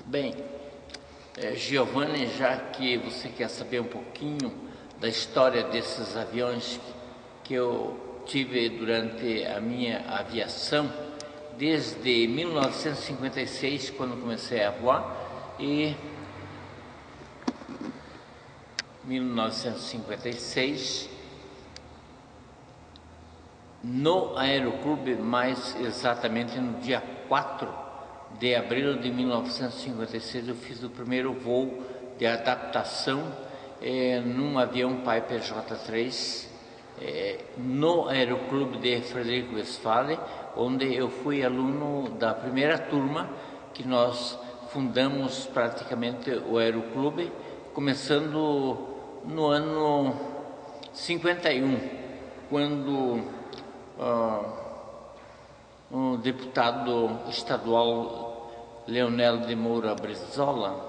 Bem, Giovanni, já que você quer saber um pouquinho da história desses aviões que eu tive durante a minha aviação, desde 1956, quando comecei a voar, e 1956 no Aeroclube, mais exatamente no dia 4 de abril de 1956, eu fiz o primeiro voo de adaptação num avião Piper J3 no Aeroclube de Frederico Westphalen, onde eu fui aluno da primeira turma que nós fundamos praticamente o Aeroclube, começando no ano 51, quando o deputado estadual Leonel de Moura Brizola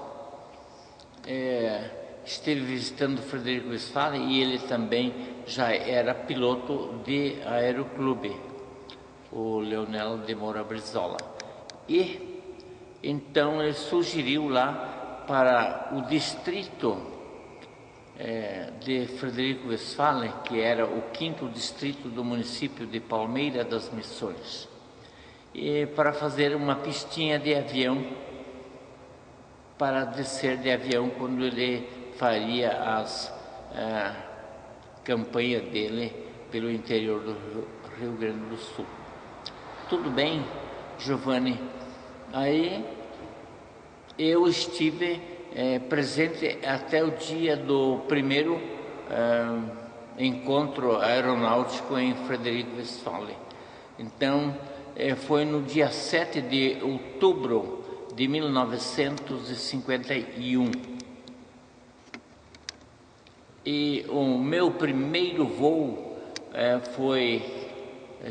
esteve visitando Frederico Westphalen, e ele também já era piloto de Aeroclube, o Leonel de Moura Brizola. E então ele sugeriu lá para o distrito de Frederico Westphalen, que era o 5º distrito do município de Palmeira das Missões, e para fazer uma pistinha de avião, para descer de avião quando ele faria as campanhas dele pelo interior do Rio Grande do Sul. Tudo bem, Giovanni? Aí eu estive presente até o dia do primeiro encontro aeronáutico em Frederico Westphalen. Então, foi no dia 7 de outubro de 1951. E o meu primeiro voo foi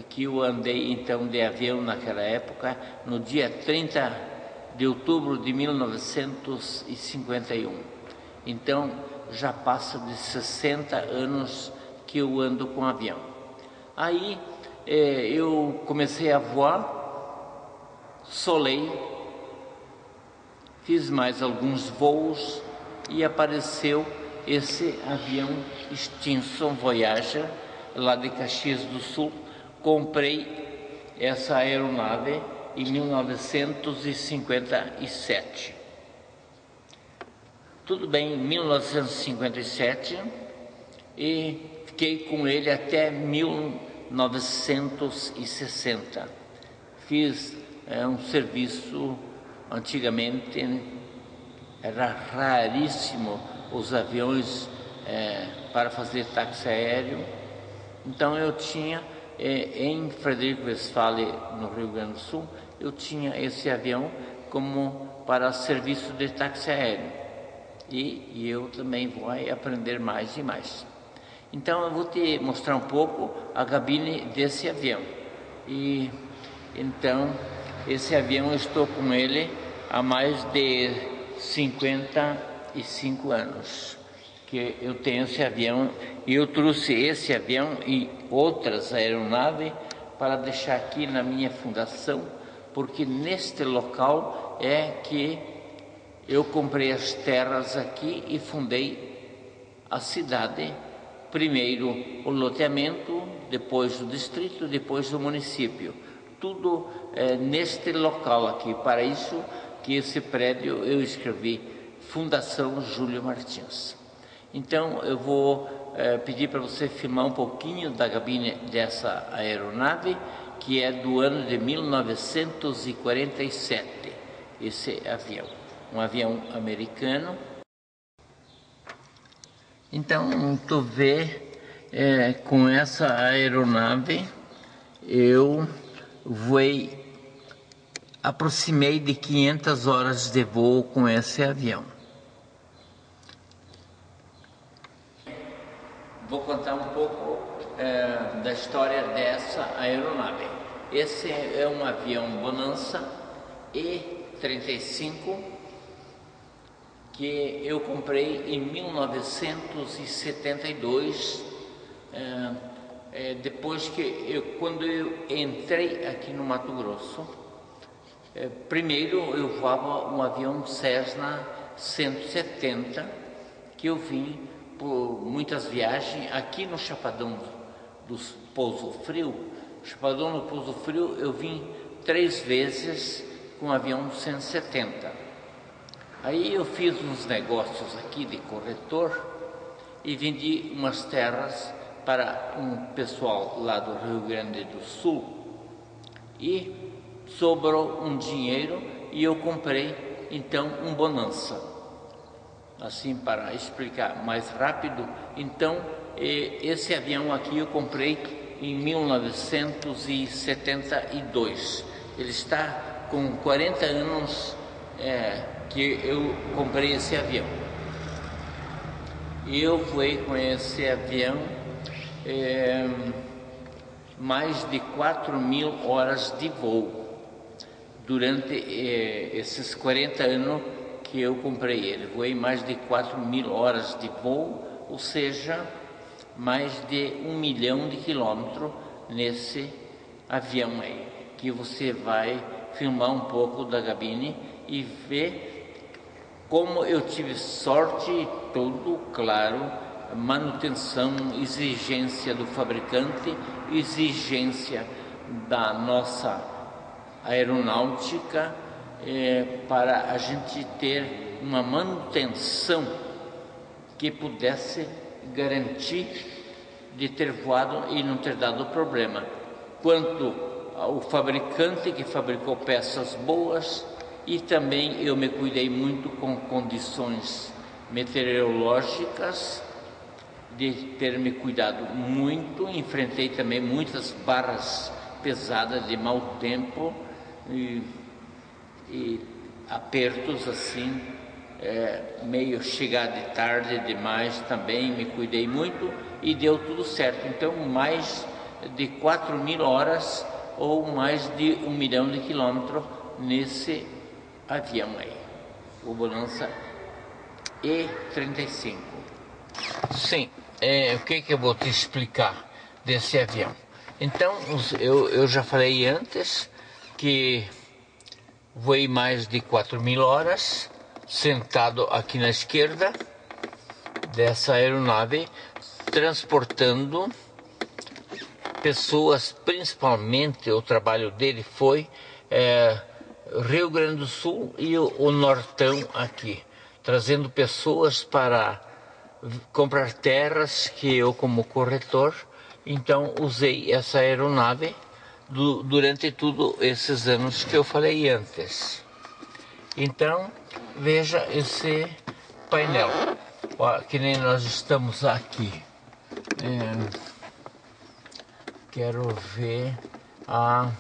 que eu andei então de avião naquela época, no dia 30 de outubro de 1951. Então, já passa de 60 anos que eu ando com avião. Aí eu comecei a voar, solei, fiz mais alguns voos e apareceu esse avião Stinson Voyager, lá de Caxias do Sul. Comprei essa aeronave em 1957. Tudo bem, em 1957, e fiquei com ele até 1960. Fiz um serviço, antigamente era raríssimo os aviões para fazer táxi aéreo, então eu tinha em Frederico Westphalen, no Rio Grande do Sul, eu tinha esse avião como para serviço de táxi aéreo, e eu também vou aprender mais e mais. Então eu vou te mostrar um pouco a cabine desse avião. E então esse avião, eu estou com ele há mais de 55 anos que eu tenho esse avião, e eu trouxe esse avião e outras aeronaves para deixar aqui na minha fundação, porque neste local é que eu comprei as terras aqui e fundei a cidade, primeiro o loteamento, depois o distrito, depois o município, tudo neste local aqui. Para isso que esse prédio eu escrevi Fundação Júlio Martins. Então eu vou pedir para você filmar um pouquinho da cabine dessa aeronave, que é do ano de 1947, esse avião, um avião americano. Então tu vê, com essa aeronave eu voei, aproximei de 500 horas de voo com esse avião. Vou contar um pouco da história dessa aeronave. Esse é um avião Bonanza E-35 que eu comprei em 1972, depois que quando eu entrei aqui no Mato Grosso, Primeiro eu voava um avião Cessna 170, que eu vim por muitas viagens aqui no Chapadão do Pouso Frio. Chapadão do Pouso Frio eu vim 3 vezes com o avião 170. Aí eu fiz uns negócios aqui de corretor e vendi umas terras para um pessoal lá do Rio Grande do Sul e sobrou um dinheiro e eu comprei então um Bonança. Assim, para explicar mais rápido, então esse avião aqui eu comprei em 1972. Ele está com 40 anos que eu comprei esse avião. E eu voei com esse avião mais de 4.000 horas de voo durante esses 40 anos que eu comprei ele. Voei mais de 4.000 horas de voo, ou seja, mais de 1 milhão de quilômetros nesse avião aí, que você vai filmar um pouco da cabine e ver como eu tive sorte e tudo, claro, manutenção, exigência do fabricante, exigência da nossa aeronáutica, para a gente ter uma manutenção que pudesse garantir de ter voado e não ter dado problema. Quanto ao fabricante que fabricou peças boas, e também eu me cuidei muito com condições meteorológicas, de ter me cuidado muito, enfrentei também muitas barras pesadas de mau tempo e apertos assim, meio chegar de tarde demais, também me cuidei muito e deu tudo certo. Então mais de 4.000 horas ou mais de 1 milhão de quilômetros nesse avião aí, o Bonança E-35. Sim, o que eu vou te explicar desse avião? Então, eu já falei antes que voei mais de 4.000 horas sentado aqui na esquerda dessa aeronave, transportando pessoas. Principalmente o trabalho dele foi Rio Grande do Sul e o Nortão aqui, trazendo pessoas para comprar terras, que eu, como corretor, então usei essa aeronave durante todos esses anos que eu falei antes. Então veja esse painel, que nem nós estamos aqui. Quero ver a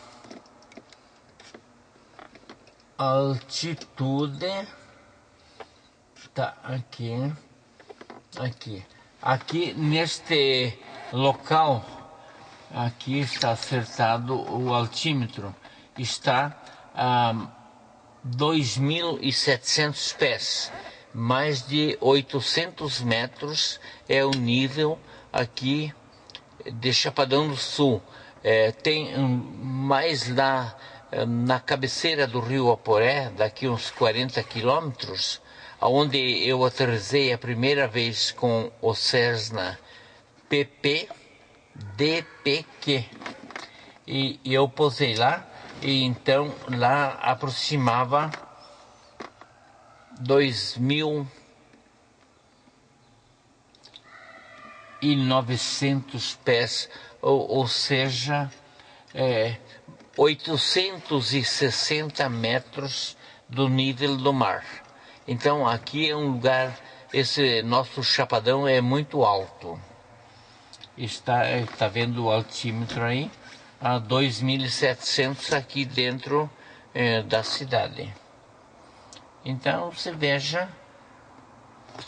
altitude. Tá aqui neste local. Aqui está acertado o altímetro, está a 2.700 pés, mais de 800 metros é o nível aqui de Chapadão do Sul. Tem mais lá na cabeceira do rio Aporé, daqui uns 40 quilômetros, onde eu aterrissei a primeira vez com o Cessna DPQ, e eu pousei lá, e então lá aproximava 2.900 pés, ou seja, 860 metros do nível do mar. Então aqui é um lugar, esse nosso Chapadão é muito alto. Está vendo o altímetro aí, a 2.700 aqui dentro da cidade. Então você veja,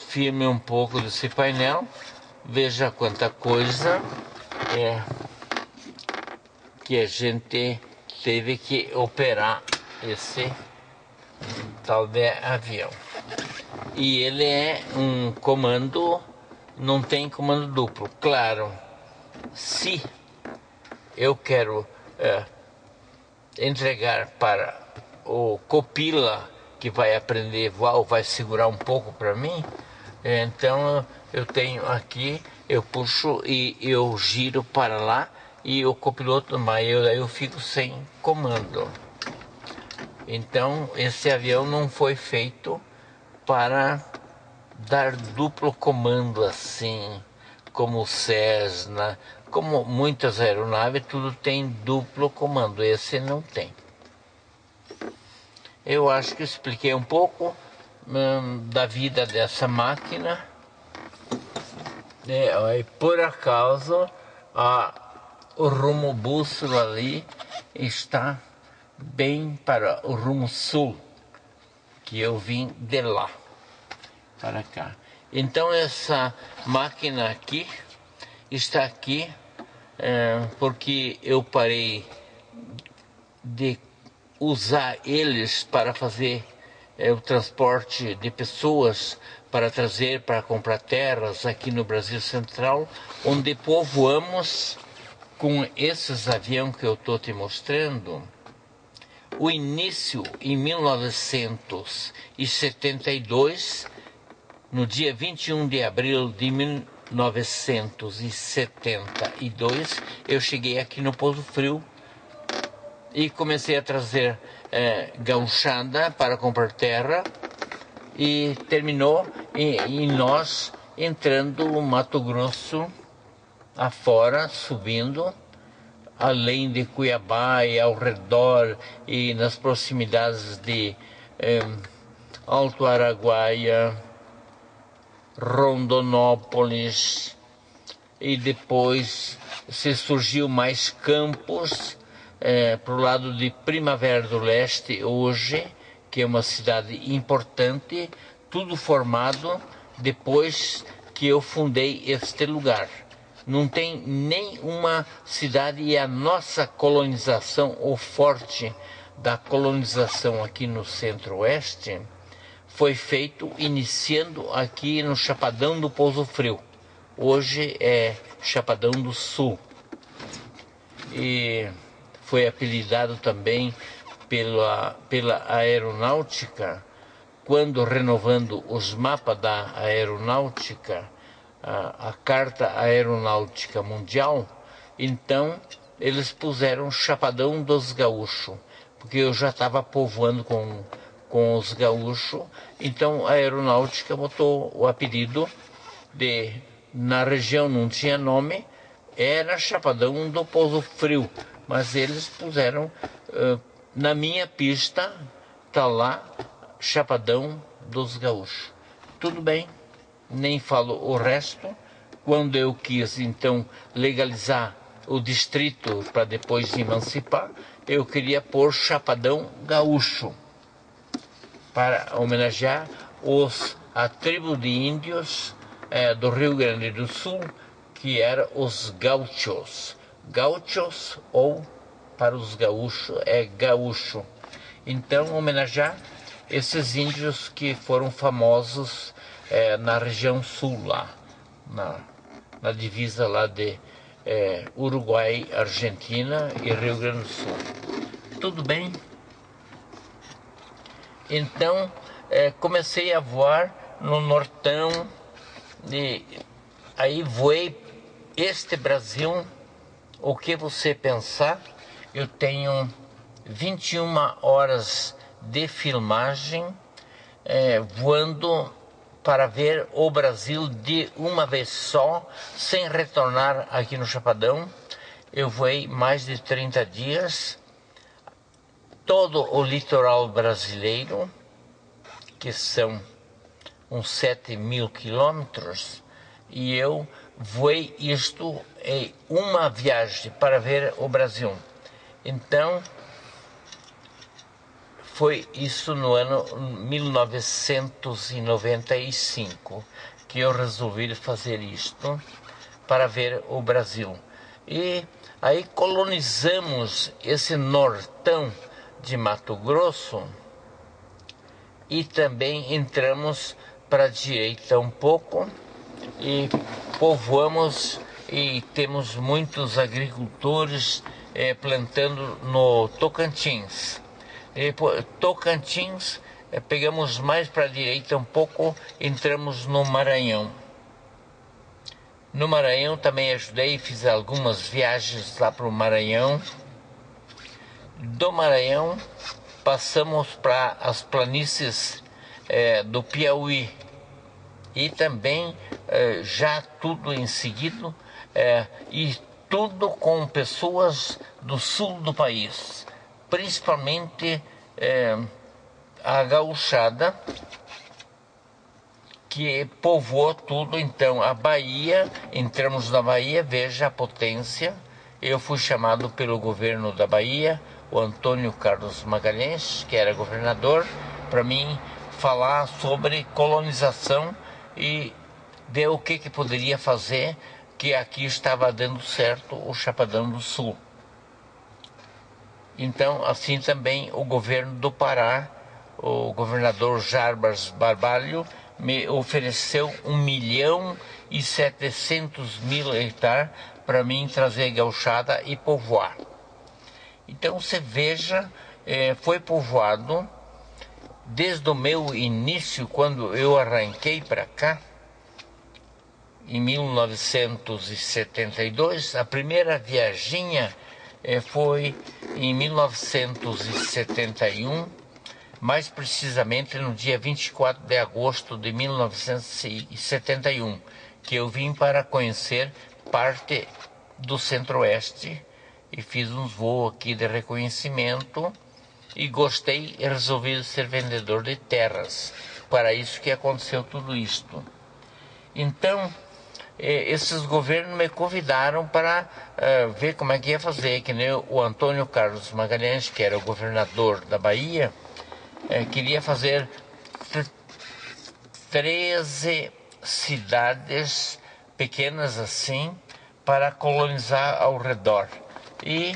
filme um pouco desse painel, veja quanta coisa que a gente teve que operar esse tal de avião. E ele é um comando, não tem comando duplo. Claro, se eu quero entregar para o Copila, que vai aprender a voar, vai segurar um pouco para mim. Então eu tenho aqui, eu puxo e eu giro para lá, e o copiloto, mas eu fico sem comando. Então esse avião não foi feito para dar duplo comando assim, como o Cessna, como muitas aeronaves, tudo tem duplo comando, esse não tem. Eu acho que eu expliquei um pouco da vida dessa máquina. E por acaso o rumo bússola ali está bem para o rumo sul, que eu vim de lá para cá. Então essa máquina aqui está aqui porque eu parei de usar eles para fazer o transporte de pessoas, para trazer, para comprar terras aqui no Brasil Central, onde povoamos com esses aviões que eu estou te mostrando. O início em 1972, no dia 21 de abril de 1972, eu cheguei aqui no Pouso Frio e comecei a trazer gauchada para comprar terra, e terminou em nós entrando no Mato Grosso afora, subindo, além de Cuiabá e ao redor e nas proximidades de Alto Araguaia, Rondonópolis, e depois se surgiu mais campos para o lado de Primavera do Leste hoje, que é uma cidade importante, tudo formado depois que eu fundei este lugar. Não tem nenhuma cidade, e a nossa colonização, o forte da colonização aqui no Centro-Oeste, foi feito iniciando aqui no Chapadão do Pouso Frio. Hoje é Chapadão do Sul. E foi apelidado também pela aeronáutica, quando renovando os mapas da aeronáutica, a Carta Aeronáutica Mundial, então eles puseram Chapadão dos Gaúchos, porque eu já estava povoando com os gaúchos, então a aeronáutica botou o apelido de, na região não tinha nome, era Chapadão do Pouso Frio, mas eles puseram, na minha pista, tá lá, Chapadão dos Gaúchos. Tudo bem, nem falo o resto. Quando eu quis, então, legalizar o distrito para depois emancipar, eu queria pôr Chapadão Gaúcho, para homenagear a tribo de índios do Rio Grande do Sul, que eram os gauchos. Gauchos, ou para os gaúchos é gaúcho. Então, homenagear esses índios que foram famosos na região sul, lá na divisa lá de Uruguai, Argentina e Rio Grande do Sul. Tudo bem? Então comecei a voar no Nortão, e aí voei este Brasil. O que você pensar, eu tenho 21 horas de filmagem voando para ver o Brasil de uma vez só, sem retornar aqui no Chapadão. Eu voei mais de 30 dias, todo o litoral brasileiro, que são uns 7.000 quilômetros, e eu voei isto em uma viagem para ver o Brasil. Então, foi isso no ano 1995 que eu resolvi fazer isto para ver o Brasil. E aí colonizamos esse nortão de Mato Grosso e também entramos para a direita um pouco e povoamos, e temos muitos agricultores plantando no Tocantins. Depois, Tocantins, pegamos mais para a direita um pouco, entramos no Maranhão. No Maranhão também ajudei, fiz algumas viagens lá para o Maranhão. Do Maranhão passamos para as planícies do Piauí e também já tudo em seguida e tudo com pessoas do sul do país, principalmente a gauchada que povoou tudo. Então a Bahia, entramos na Bahia, veja a potência. Eu fui chamado pelo governo da Bahia, o Antônio Carlos Magalhães, que era governador, para mim falar sobre colonização e ver o que poderia fazer, que aqui estava dando certo o Chapadão do Sul. Então, assim também o governo do Pará, o governador Jarbas Barbalho, me ofereceu 1.700.000 hectares para mim trazer gauchada e povoar. Então você veja, foi povoado desde o meu início, quando eu arranquei para cá, em 1972, a primeira viaginha foi em 1971, mais precisamente no dia 24 de agosto de 1971, que eu vim para conhecer parte do Centro-Oeste e fiz uns voos aqui de reconhecimento e gostei e resolvi ser vendedor de terras. Para isso que aconteceu tudo isto. Então, esses governos me convidaram para ver como é que ia fazer, que nem o Antônio Carlos Magalhães, que era o governador da Bahia, queria fazer 13 cidades pequenas assim para colonizar ao redor. E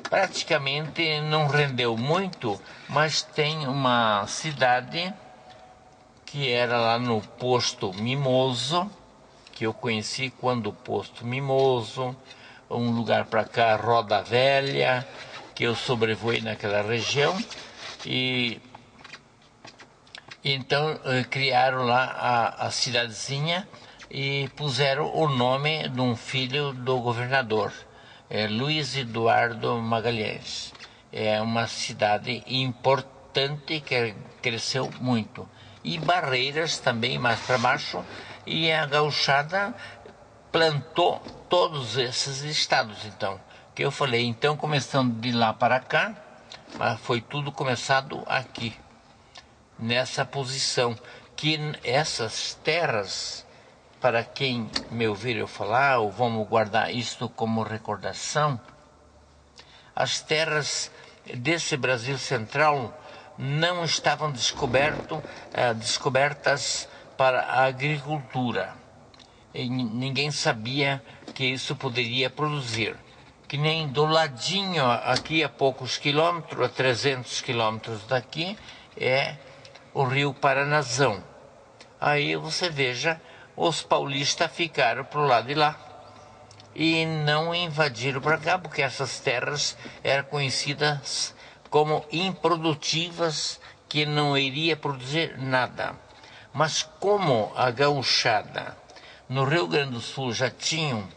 praticamente não rendeu muito, mas tem uma cidade que era lá no Posto Mimoso, que eu conheci quando o Posto Mimoso, um lugar para cá, Roda Velha, que eu sobrevoei naquela região, e então criaram lá a cidadezinha e puseram o nome de um filho do governador, Luiz Eduardo Magalhães. É uma cidade importante que cresceu muito. E Barreiras também mais para baixo, e a gauchada plantou todos esses estados, então, que eu falei. Então, começando de lá para cá, mas foi tudo começado aqui, nessa posição, que essas terras, para quem me ouvir eu falar, ou vamos guardar isto como recordação, as terras desse Brasil Central não estavam descobertas para a agricultura. E ninguém sabia que isso poderia produzir. Que nem do ladinho, aqui a poucos quilômetros, a 300 quilômetros daqui, é o rio Paranazão. Aí você veja, os paulistas ficaram para o lado de lá e não invadiram para cá, porque essas terras eram conhecidas como improdutivas, que não iria produzir nada. Mas como a gauchada no Rio Grande do Sul já tinham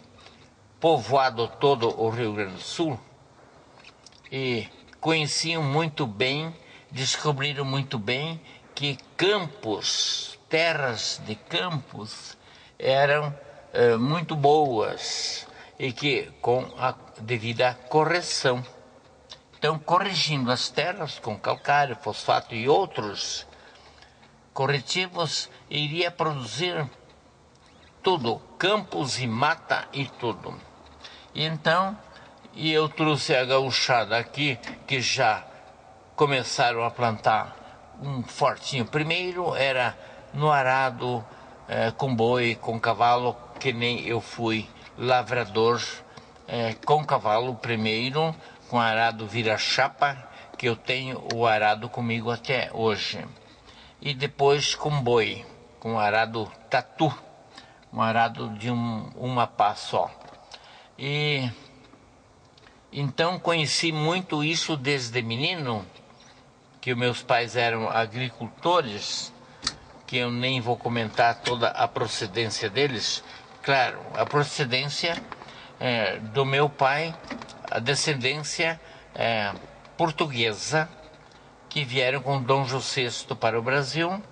povoado todo o Rio Grande do Sul e conheciam muito bem, descobriram muito bem que campos, terras de campos eram muito boas e que com a devida correção. Então, corrigindo as terras com calcário, fosfato e outros corretivos, iria produzir tudo, campos e mata e tudo. Então, eu trouxe a gauchada aqui, que já começaram a plantar um fortinho. Primeiro era no arado, com boi, com cavalo, que nem eu fui lavrador com cavalo primeiro, com arado vira-chapa, que eu tenho o arado comigo até hoje. E depois com boi, com arado tatu, um arado de uma pá só. E então conheci muito isso desde menino, que meus pais eram agricultores, que eu nem vou comentar toda a procedência deles. Claro, a procedência do meu pai, a descendência portuguesa, que vieram com Dom João VI para o Brasil.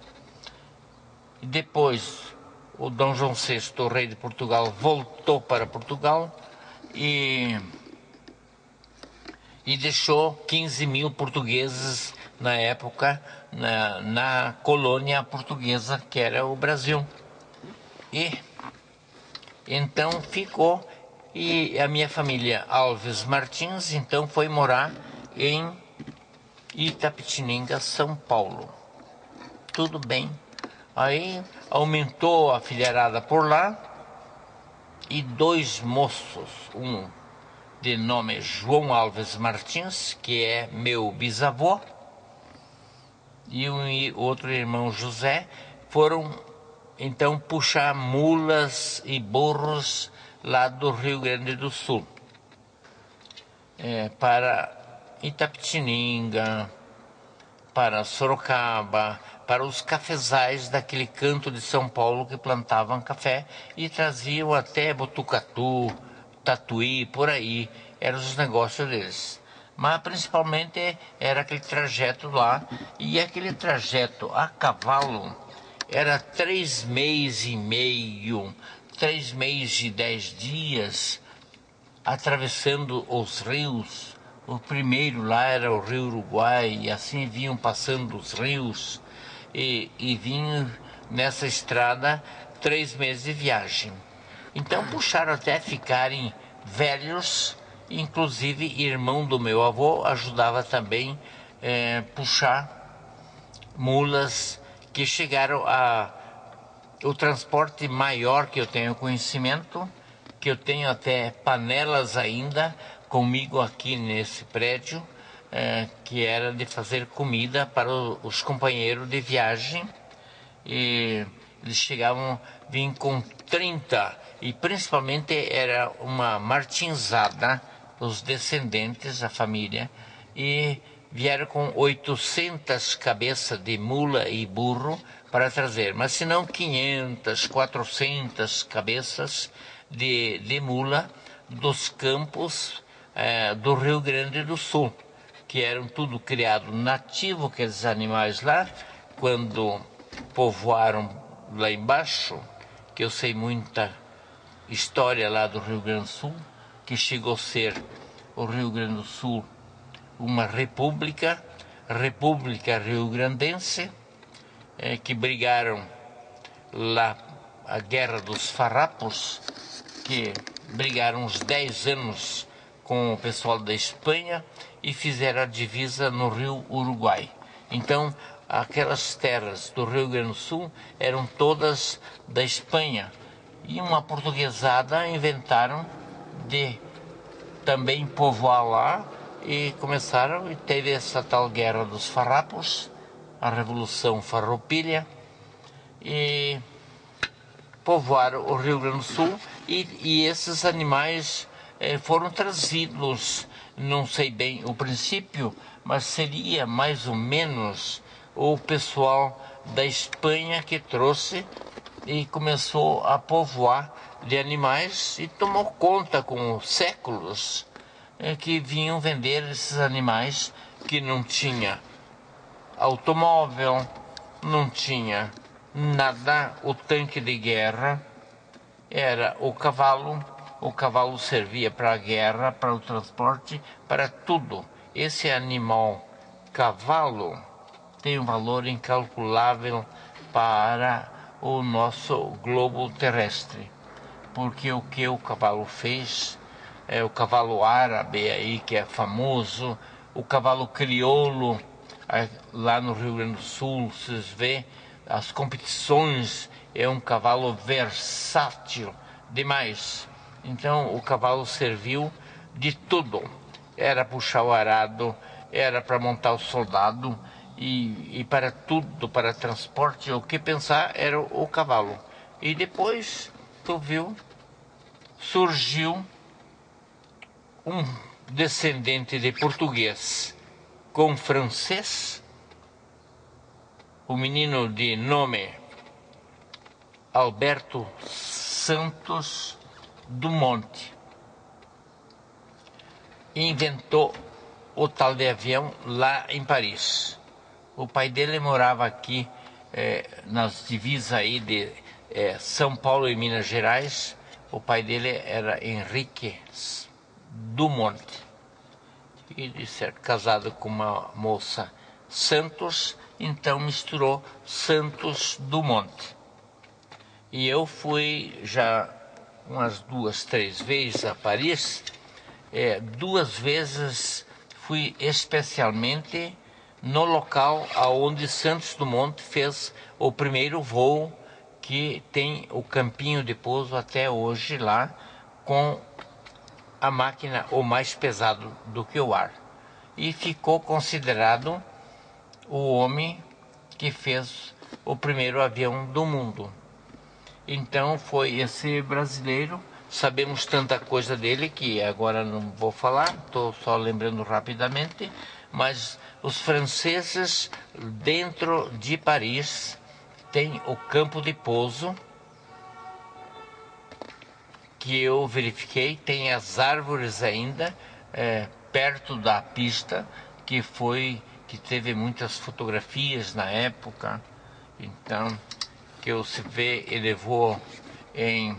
E depois o Dom João VI, o rei de Portugal, voltou para Portugal e deixou 15 mil portugueses na época na colônia portuguesa, que era o Brasil. E então ficou, e a minha família Alves Martins então foi morar em Itapetininga, São Paulo. Tudo bem. Aí aumentou a filharada por lá, e dois moços, um de nome João Alves Martins, que é meu bisavô, e outro irmão José, foram então puxar mulas e burros lá do Rio Grande do Sul, para Itapetininga, para Sorocaba, para os cafezais daquele canto de São Paulo que plantavam café e traziam até Botucatu, Tatuí, por aí. Eram os negócios deles. Mas principalmente era aquele trajeto lá, e aquele trajeto a cavalo era 3 meses e meio, 3 meses e 10 dias, atravessando os rios. O primeiro lá era o Rio Uruguai, e assim vinham passando os rios, e vinham nessa estrada 3 meses de viagem. Então puxaram até ficarem velhos, inclusive irmão do meu avô ajudava também puxar mulas, que chegaram o transporte maior que eu tenho conhecimento, que eu tenho até panelas ainda comigo aqui nesse prédio, que era de fazer comida para os companheiros de viagem. E eles vinham com 30, e principalmente era uma martinzada, os descendentes, a família, e vieram com 800 cabeças de mula e burro para trazer, mas se não 500, 400 cabeças de mula dos campos do Rio Grande do Sul, que eram tudo criado nativo, aqueles animais lá, quando povoaram lá embaixo, que eu sei muita história lá do Rio Grande do Sul, que chegou a ser o Rio Grande do Sul uma república rio-grandense, que brigaram lá a Guerra dos Farrapos, que brigaram uns 10 anos com o pessoal da Espanha e fizeram a divisa no Rio Uruguai. Então, aquelas terras do Rio Grande do Sul eram todas da Espanha, e uma portuguesada inventaram de também povoar lá, e começaram, e teve essa tal Guerra dos Farrapos, a Revolução Farroupilha, e povoaram o Rio Grande do Sul, e esses animais foram trazidos, não sei bem o princípio, mas seria mais ou menos o pessoal da Espanha que trouxe e começou a povoar de animais, e tomou conta com séculos que vinham vender esses animais, que não tinha automóvel, não tinha nada. O tanque de guerra era o cavalo servia para a guerra, para o transporte, para tudo. Esse animal, cavalo, tem um valor incalculável para o nosso globo terrestre, porque o que o cavalo fez, o cavalo árabe aí, que é famoso, o cavalo crioulo, lá no Rio Grande do Sul, vocês vê as competições, é um cavalo versátil demais. Então o cavalo serviu de tudo, era puxar o arado, era para montar o soldado, e para tudo, para transporte, o que pensar era o cavalo. E depois, tu viu, surgiu um descendente de português com francês, o menino de nome Alberto Santos Dumont inventou o tal de avião lá em Paris. O pai dele morava aqui nas divisas aí de São Paulo e Minas Gerais. O pai dele era Henrique Dumont, e de ser casado com uma moça Santos, então misturou Santos Dumont. E eu fui já umas 2, 3 vezes a Paris. 2 vezes fui especialmente no local aonde Santos Dumont fez o primeiro voo, que tem o campinho de pouso até hoje lá, com a máquina o mais pesado do que o ar. E ficou considerado o homem que fez o primeiro avião do mundo. Então foi esse brasileiro. Sabemos tanta coisa dele que agora não vou falar, estou só lembrando rapidamente, mas os franceses dentro de Paris têm o campo de pouso, que eu verifiquei, tem as árvores ainda perto da pista, que teve muitas fotografias na época. Então, que se vê, ele voou em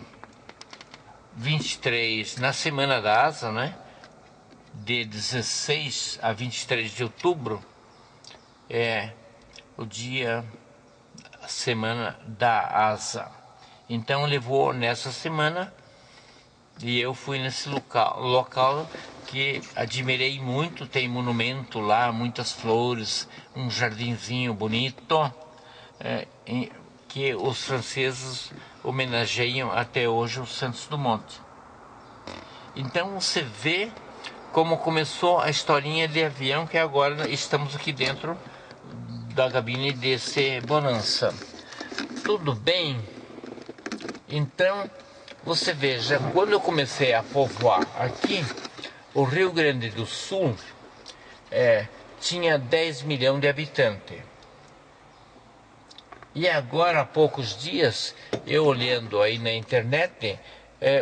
23, na Semana da Asa, né? De 16 a 23 de outubro, a Semana da Asa. Então ele voou nessa semana e eu fui nesse local que admirei muito. Tem monumento lá, muitas flores, um jardinzinho bonito, que os franceses homenageiam até hoje o Santos Dumont. Então você vê como começou a historinha de avião, que agora estamos aqui dentro da cabine desse Bonança. Tudo bem? Então você veja, quando eu comecei a povoar aqui, o Rio Grande do Sul tinha 10 milhões de habitantes. E agora, há poucos dias, eu olhando aí na internet,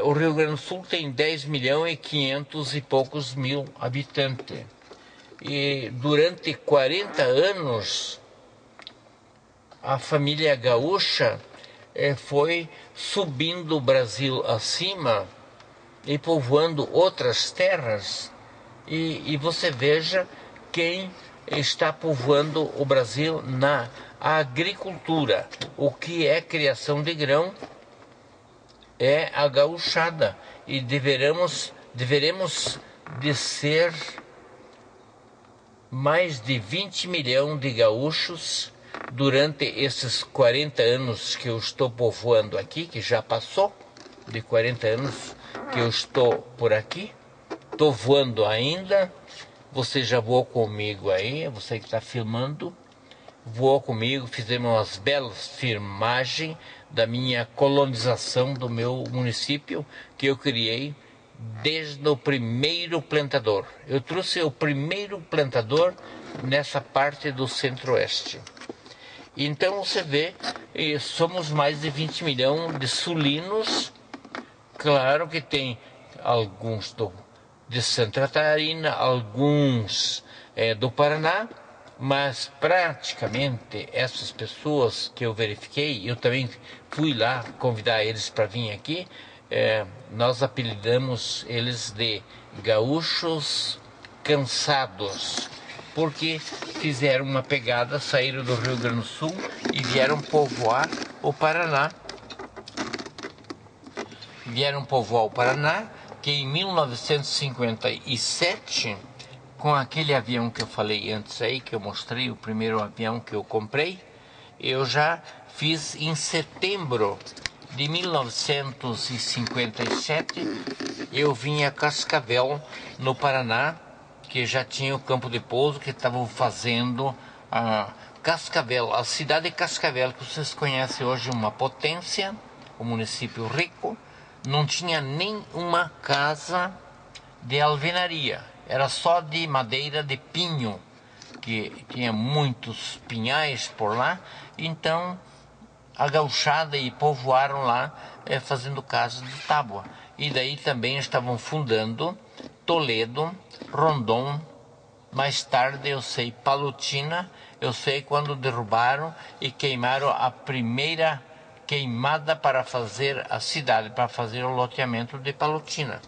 o Rio Grande do Sul tem 10 milhões e 500 e poucos mil habitantes. E durante 40 anos, a família gaúcha foi subindo o Brasil acima e povoando outras terras. E você veja quem está povoando o Brasil na agricultura. O que é criação de grão é a gauchada, e deveremos de ser mais de 20 milhões de gaúchos durante esses 40 anos que eu estou povoando aqui, que já passou de 40 anos que eu estou por aqui. Estou voando ainda. Você já voou comigo aí, você que está filmando, voou comigo, fizemos umas belas filmagens da minha colonização do meu município, que eu criei desde o primeiro plantador. Eu trouxe o primeiro plantador nessa parte do centro-oeste. Então você vê, somos mais de 20 milhões de sulinos. Claro que tem alguns de Santa Catarina, alguns do Paraná, mas praticamente essas pessoas que eu verifiquei, eu também fui lá convidar eles para vir aqui, nós apelidamos eles de gaúchos cansados, porque fizeram uma pegada, saíram do Rio Grande do Sul e vieram povoar o Paraná. Que em 1957, com aquele avião que eu falei antes aí, que eu mostrei, o primeiro avião que eu comprei, eu já fiz em setembro de 1957, eu vim a Cascavel, no Paraná, que já tinha o campo de pouso, que estavam fazendo a Cascavel, a cidade de Cascavel, que vocês conhecem hoje, uma potência, um município rico. Não tinha nem uma casa de alvenaria, era só de madeira de pinho. porque tinha muitos pinhais por lá, então a gauchada e povoaram lá, fazendo casas de tábua. E daí também estavam fundando Toledo, Rondon, mais tarde eu sei Palotina, eu sei quando derrubaram e queimaram a primeira queimada para fazer a cidade, para fazer o loteamento de Palotina.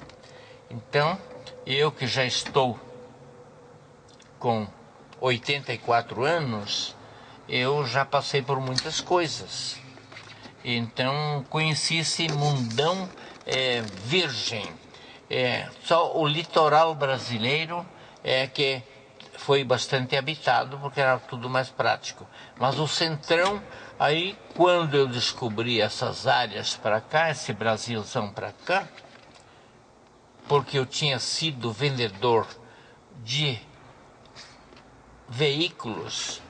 Então, eu que já estou com 84 anos, eu já passei por muitas coisas. Então, conheci esse mundão virgem. Só o litoral brasileiro que foi bastante habitado, porque era tudo mais prático. Mas o centrão, aí quando eu descobri essas áreas para cá, esse Brasilzão para cá, porque eu tinha sido vendedor de veículos,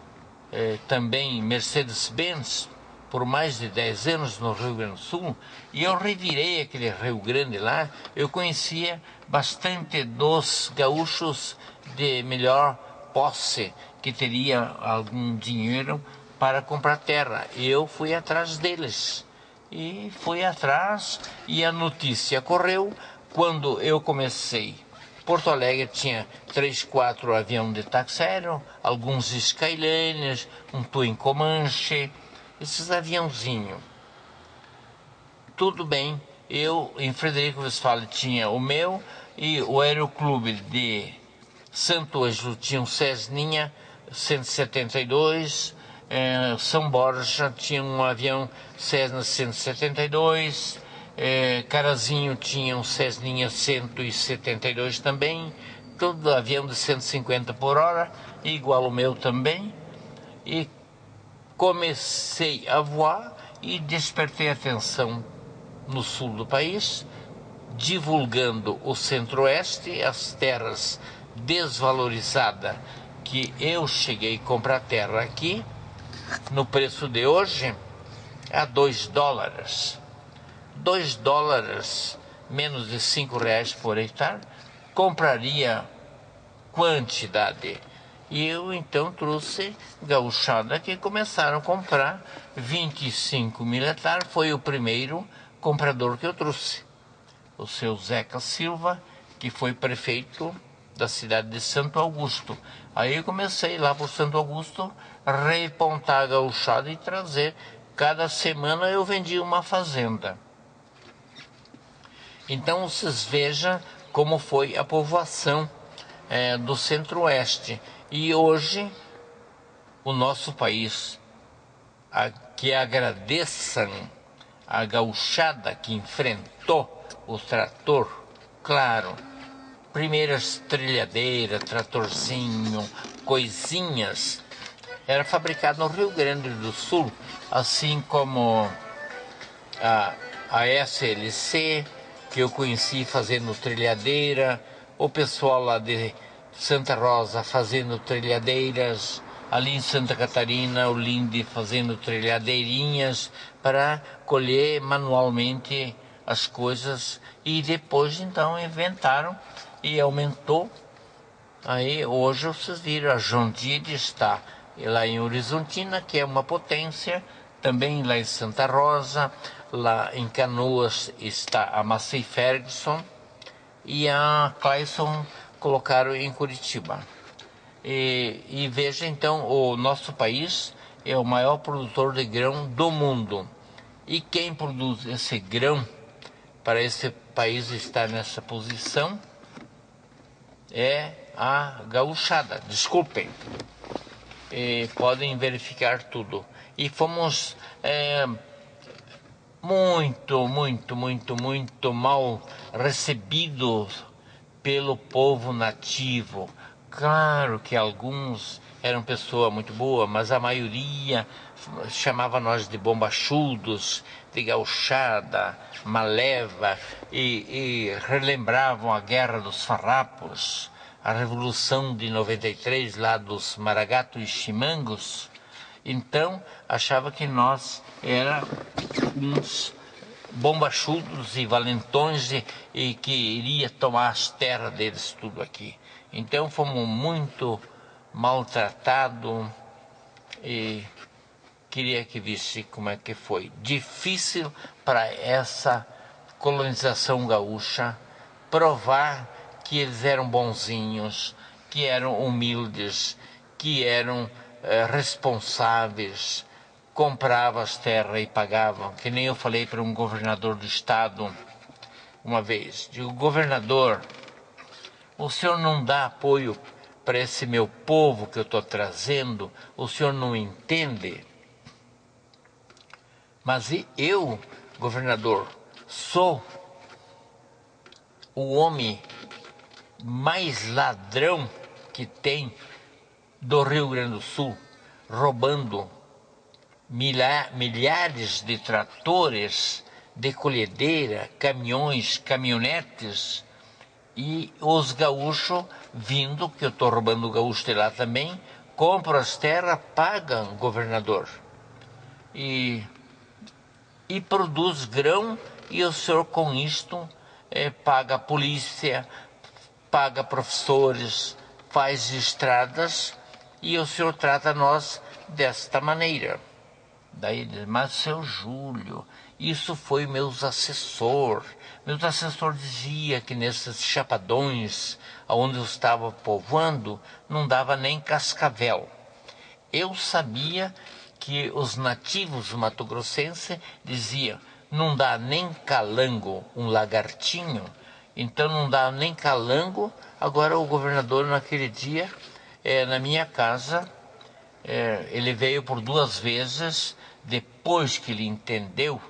também Mercedes-Benz, por mais de 10 anos no Rio Grande do Sul, e eu revirei aquele Rio Grande lá, eu conhecia bastante dos gaúchos de melhor posse, que teria algum dinheiro para comprar terra. Eu fui atrás deles, e fui atrás, e a notícia correu. Quando eu comecei, Porto Alegre tinha 3, 4 aviões de táxi aéreo, alguns Skyliners, um Twin Comanche, esses aviãozinhos. Tudo bem, eu em Frederico Westphalen tinha o meu, e o Aeroclube de Santo Ângelo tinha um Cessninha 172, São Borja tinha um avião Cessna 172, Carazinho tinha um Cessninha 172 também, todo avião de 150 por hora, igual o meu também. E comecei a voar e despertei atenção no sul do país, divulgando o centro-oeste, as terras desvalorizadas, que eu cheguei a comprar terra aqui, no preço de hoje, a $2. $2, menos de R$5 por hectare, compraria quantidade. E eu então trouxe gauchada que começaram a comprar 25 mil hectares. Foi o primeiro comprador que eu trouxe, o seu Zeca Silva, que foi prefeito da cidade de Santo Augusto. Aí eu comecei lá por Santo Augusto repontar a gauchada e trazer. Cada semana eu vendia uma fazenda. Então vocês vejam como foi a povoação do centro-oeste. E hoje o nosso país, que agradeçam a gauchada que enfrentou o trator, claro, primeiras trilhadeiras, tratorzinho, coisinhas, era fabricado no Rio Grande do Sul, assim como a SLC, que eu conheci fazendo trilhadeira, o pessoal lá de Santa Rosa fazendo trilhadeiras, ali em Santa Catarina, o Linde fazendo trilhadeirinhas para colher manualmente as coisas, e depois então inventaram e aumentou. Aí hoje vocês viram, a John Deere está lá em Horizontina, que é uma potência, também lá em Santa Rosa, lá em Canoas está a Massey Ferguson, e a Clayson colocaram em Curitiba. E veja então, o nosso país é o maior produtor de grão do mundo. E quem produz esse grão para esse país estar nessa posição é a gauchada. Desculpem, podem verificar tudo. E fomos muito mal recebidos pelo povo nativo. Claro que alguns eram pessoas muito boas, mas a maioria chamava nós de bombachudos, de gauchada, maleva, e relembravam a Guerra dos Farrapos, a Revolução de 93, lá dos Maragatos e Chimangos. Então, achava que nós éramos uns bombachudos e valentões e que iria tomar as terras deles tudo aqui. Então fomos maltratado, e queria que visse como é que foi difícil para essa colonização gaúcha provar que eles eram bonzinhos, que eram humildes, que eram responsáveis, compravam as terras e pagavam, que nem eu falei para um governador do estado uma vez. Digo: governador, o senhor não dá apoio para esse meu povo que eu estou trazendo? O senhor não entende? Mas eu, governador, sou o homem mais ladrão que tem do Rio Grande do Sul, roubando milhares de tratores, de colhedeira, caminhões, caminhonetes, e os gaúchos vindo, que eu estou roubando o gaúcho de lá também, compram as terras, pagam, governador, e produz grão, e o senhor com isto paga a polícia, paga professores, faz estradas, e o senhor trata nós desta maneira. Daí ele diz: mas seu Júlio, isso foi meus assessores dizia que nesses chapadões onde eu estava povoando não dava nem cascavel. Eu sabia que os nativos mato-grossenses diziam: não dá nem calango, um lagartinho, então não dá nem calango. Agora o governador naquele dia, na minha casa, ele veio por 2 vezes, depois que ele entendeu,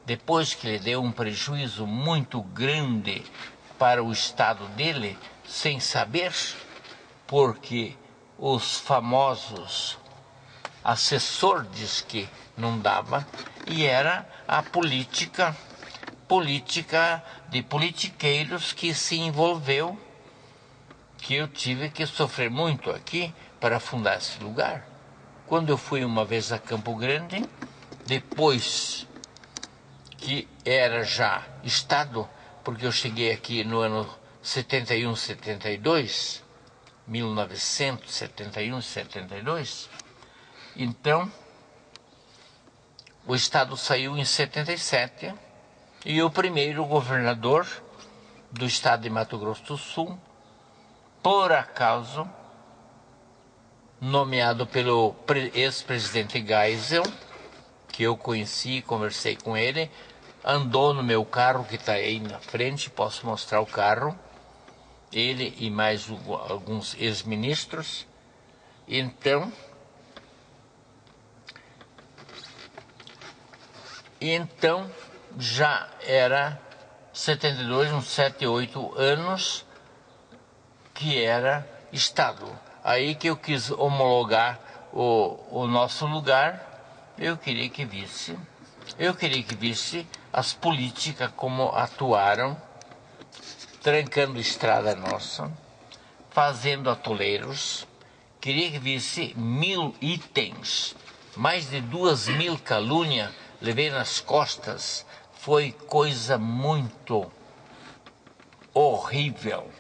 depois que ele deu um prejuízo muito grande para o estado dele, sem saber, porque os famosos assessor diz que não dava, e era a política de politiqueiros que se envolveu, que eu tive que sofrer muito aqui para fundar esse lugar. Quando eu fui uma vez a Campo Grande, depois que era já estado, porque eu cheguei aqui no ano 71, 72, 1971, 72, então o estado saiu em 77, e o primeiro governador do estado de Mato Grosso do Sul, por acaso, nomeado pelo ex-presidente Geisel, que eu conheci, conversei com ele, andou no meu carro que está aí na frente, posso mostrar o carro, ele e mais alguns ex-ministros. Então já era 72, uns 7, 8 anos que era estado. Aí que eu quis homologar o nosso lugar. Eu queria que visse as políticas como atuaram, trancando estrada nossa, fazendo atoleiros. Queria que visse 1000 itens, mais de 2000 calúnias levei nas costas. Foi coisa muito horrível.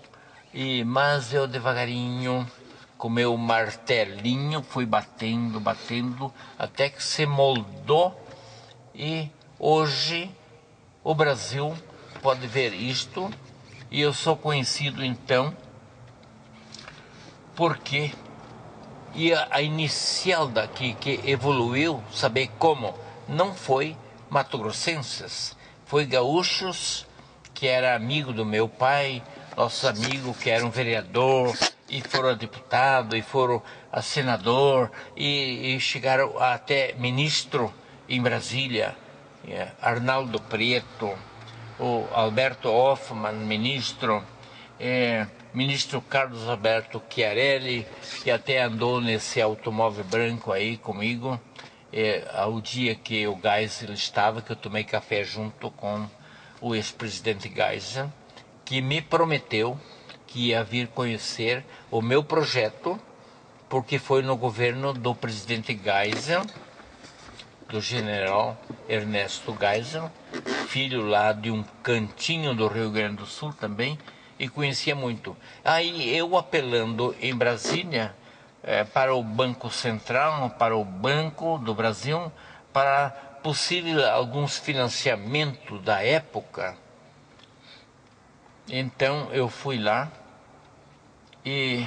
Mas eu devagarinho, com meu martelinho, fui batendo, até que se moldou, e hoje o Brasil pode ver isto. E eu sou conhecido então porque a inicial daqui que evoluiu, saber como, não foi mato-grossenses, foi gaúchos, que era amigo do meu pai, nossos amigos que eram vereador, e foram a deputado, e foram a senador, e chegaram até ministro em Brasília, Arnaldo Preto, o Alberto Hoffman, ministro, ministro Carlos Alberto Chiarelli, que até andou nesse automóvel branco aí comigo, ao dia que o Geisel estava, que eu tomei café junto com o ex-presidente Geisel, que me prometeu que ia vir conhecer o meu projeto, porque foi no governo do presidente Geisel, do general Ernesto Geisel, filho lá de um cantinho do Rio Grande do Sul também, e conhecia muito. Aí eu, apelando em Brasília, para o Banco Central, para o Banco do Brasil, para possível alguns financiamentos da época. Então eu fui lá e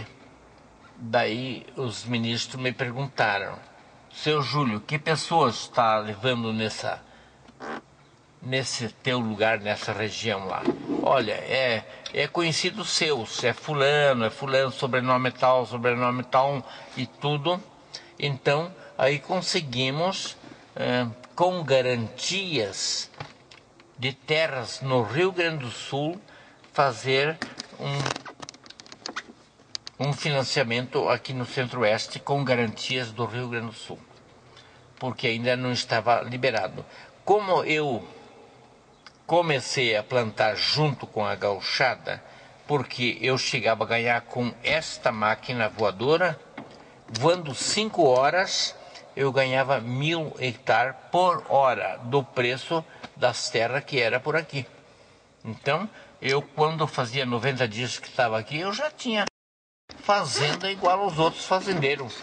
daí os ministros me perguntaram: seu Júlio, que pessoas está levando nesse teu lugar, nessa região lá? Olha, é conhecido seus, é fulano, sobrenome tal e tudo. Então aí conseguimos com garantias de terras no Rio Grande do Sul fazer um financiamento aqui no Centro-Oeste com garantias do Rio Grande do Sul, porque ainda não estava liberado. Como eu comecei a plantar junto com a gauchada, porque eu chegava a ganhar com esta máquina voadora, voando 5 horas, eu ganhava 1.000 hectares por hora do preço das terras que era por aqui. Então, eu quando fazia 90 dias que estava aqui, eu já tinha fazenda igual aos outros fazendeiros.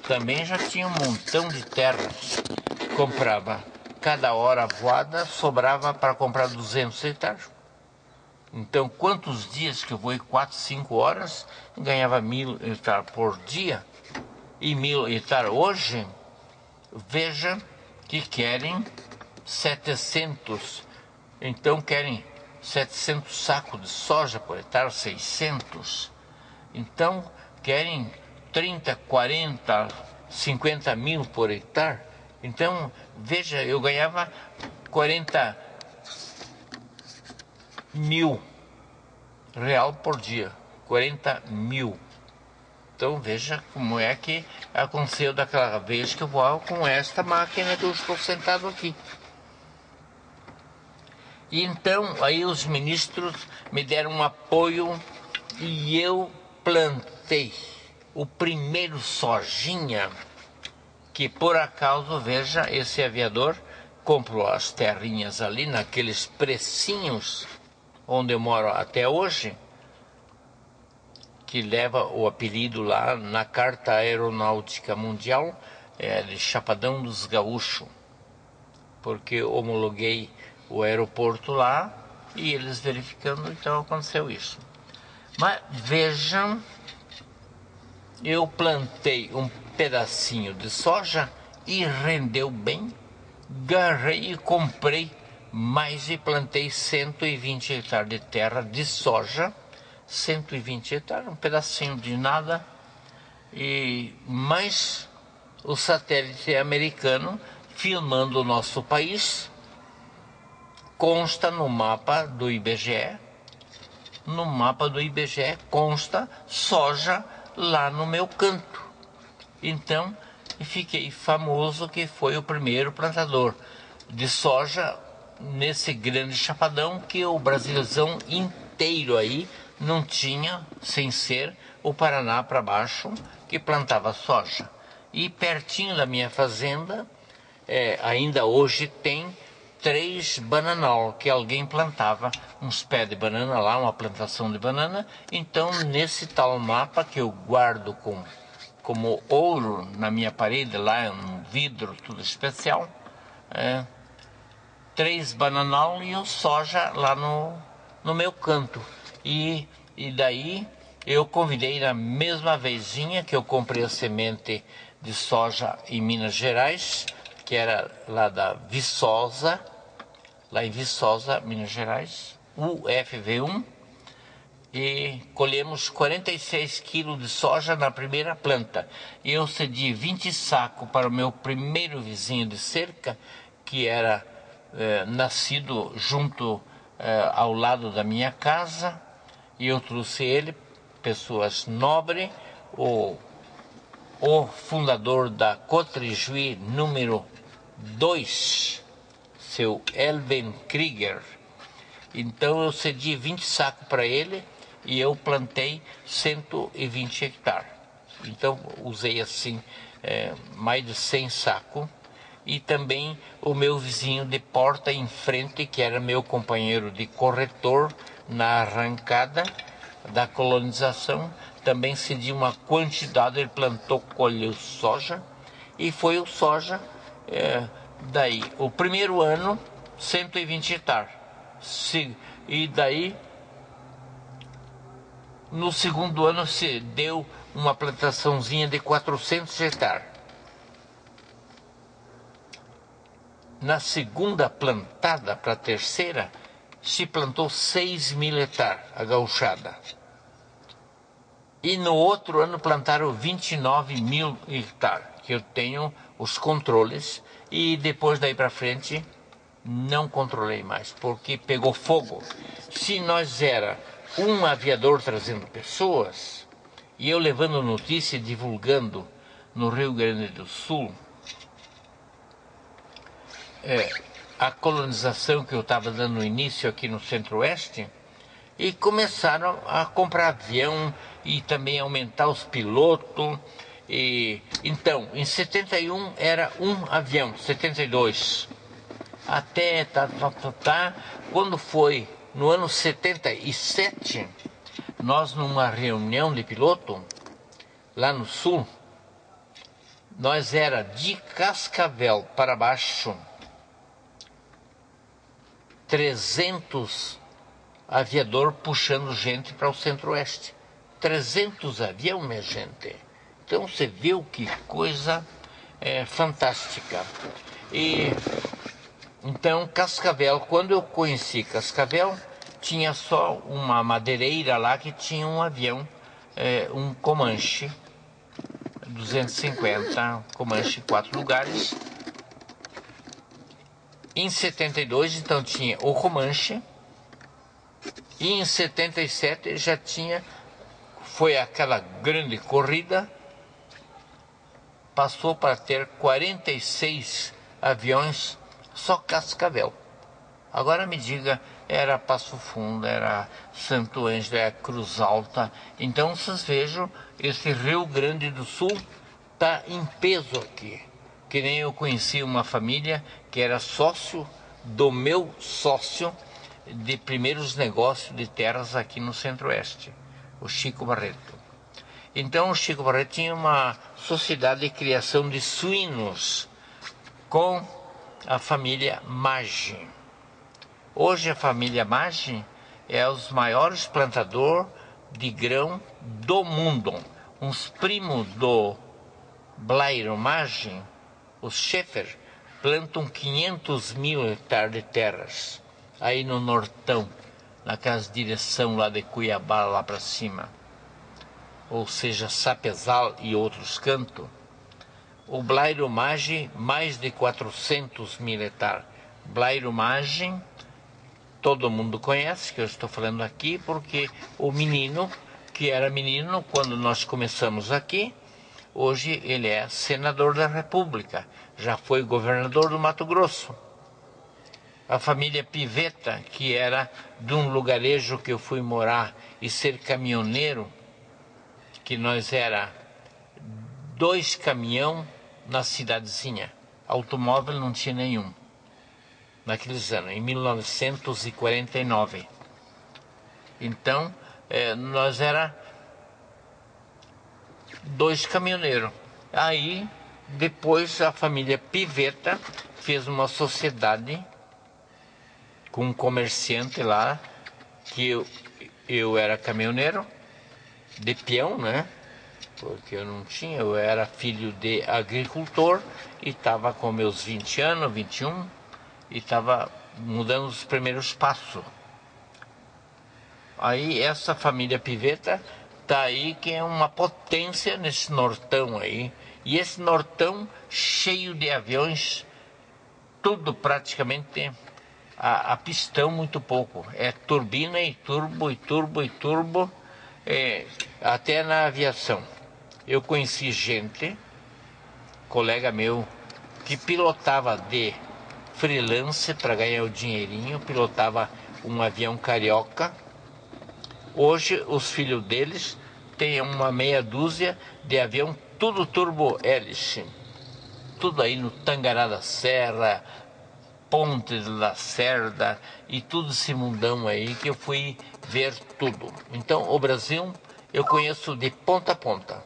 Também já tinha um montão de terra. Comprava cada hora voada, sobrava para comprar 200 hectares. Então, quantos dias que eu voei? 4, 5 horas, ganhava 1.000 hectares por dia. E 1.000 hectares hoje, veja que querem 700. Então, querem 700 sacos de soja por hectare, 600. Então, querem 30, 40, 50 mil por hectare. Então, veja, eu ganhava 40 mil real por dia. 40 mil. Então, veja como é que aconteceu daquela vez que eu voava com esta máquina que eu estou sentado aqui. E então, aí os ministros me deram um apoio e eu plantei o primeiro sojinha, que por acaso, veja, esse aviador comprou as terrinhas ali naqueles precinhos onde eu moro até hoje, que leva o apelido lá na Carta Aeronáutica Mundial, de Chapadão dos Gaúchos, porque homologuei o aeroporto lá e eles verificando, então aconteceu isso. Mas vejam, eu plantei um pedacinho de soja e rendeu bem, garrei e comprei mais e plantei 120 hectares de terra de soja, 120 hectares, um pedacinho de nada, e mais o satélite americano filmando o nosso país. Consta no mapa do IBGE, consta soja lá no meu canto. Então, fiquei famoso que foi o primeiro plantador de soja nesse grande chapadão que o Brasilzão inteiro aí não tinha, sem ser o Paraná para baixo, que plantava soja. E pertinho da minha fazenda, ainda hoje tem 3 bananol, que alguém plantava uns pés de banana lá, uma plantação de banana. Então, nesse tal mapa que eu guardo como ouro na minha parede, lá é um vidro tudo especial, 3 bananol e o soja lá no meu canto. E daí eu convidei na mesma vezinha que eu comprei a semente de soja em Minas Gerais, que era lá da Viçosa, lá em Viçosa, Minas Gerais, UFV1, e colhemos 46 quilos de soja na primeira planta. E eu cedi 20 sacos para o meu primeiro vizinho de cerca, que era nascido junto ao lado da minha casa, e eu trouxe ele, pessoas nobres, o fundador da Cotrijuí número 2, seu Elven Krieger. Então eu cedi 20 sacos para ele e eu plantei 120 hectares. Então usei assim mais de 100 sacos. E também o meu vizinho de porta em frente, que era meu companheiro de corretor na arrancada, da colonização, também cediu uma quantidade, ele plantou, colheu soja, e foi o soja, daí, o primeiro ano, 120 hectares, e daí, no segundo ano, se deu uma plantaçãozinha de 400 hectares. Na segunda plantada para a terceira, se plantou 6.000 hectares, a gauchada. E no outro ano plantaram 29.000 hectares, que eu tenho os controles, e depois daí para frente não controlei mais, porque pegou fogo. Se nós era um aviador trazendo pessoas, e eu levando notícia e divulgando no Rio Grande do Sul, a colonização que eu estava dando início aqui no Centro-Oeste, e começaram a comprar avião e também aumentar os pilotos. Então, em 71 era um avião, 72. Até quando foi no ano 77, nós numa reunião de piloto lá no Sul, nós era de Cascavel para baixo 300 aviador puxando gente para o Centro-Oeste. 300 aviões, minha gente. Então você viu que coisa fantástica. E então Cascavel, quando eu conheci Cascavel, tinha só uma madeireira lá que tinha um avião, um Comanche 250, Comanche 4 lugares. Em 72, então, tinha o Comanche, e em 77 já tinha, foi aquela grande corrida, passou para ter 46 aviões, só Cascavel. Agora me diga, era Passo Fundo, era Santo Ângelo, era Cruz Alta. Então vocês vejam, esse Rio Grande do Sul está em peso aqui. Que nem eu conheci uma família que era sócio do meu sócio de primeiros negócios de terras aqui no Centro-Oeste, o Chico Barreto. Então o Chico Barreto tinha uma sociedade de criação de suínos com a família Maggi. Hoje a família Maggi é os maiores plantadores de grão do mundo. Uns primos do Blairo Maggi, os Schaeffer, plantam 500.000 hectares de terras, aí no Nortão, naquela direção lá de Cuiabá, lá para cima, ou seja, Sapezal e outros cantos. O Blairo Maggi, mais de 400.000 hectares. Blairo Maggi, todo mundo conhece, que eu estou falando aqui, porque o menino, que era menino quando nós começamos aqui, hoje ele é senador da República, já foi governador do Mato Grosso. A família Pivetta, que era de um lugarejo que eu fui morar e ser caminhoneiro, que nós era 2 caminhão na cidadezinha, automóvel não tinha nenhum, naqueles anos, em 1949. Então, nós era 2 caminhoneiros. Aí, depois, a família Pivetta fez uma sociedade com um comerciante lá, que eu era caminhoneiro, de peão, né? Porque eu não tinha, eu era filho de agricultor e estava com meus 20 anos, 21, e estava mudando os primeiros passos. Aí essa família Pivetta tá aí, que é uma potência nesse Nortão aí. E esse Nortão cheio de aviões, tudo praticamente a pistão, muito pouco. É turbina e turbo, e turbo, e turbo, até na aviação. Eu conheci gente, colega meu, que pilotava de freelance para ganhar o dinheirinho, pilotava um avião carioca. Hoje os filhos deles têm uma meia dúzia de avião, tudo turbo hélice, tudo aí no Tangará da Serra, Ponte de Lacerda e tudo esse mundão aí que eu fui ver tudo. Então o Brasil eu conheço de ponta a ponta.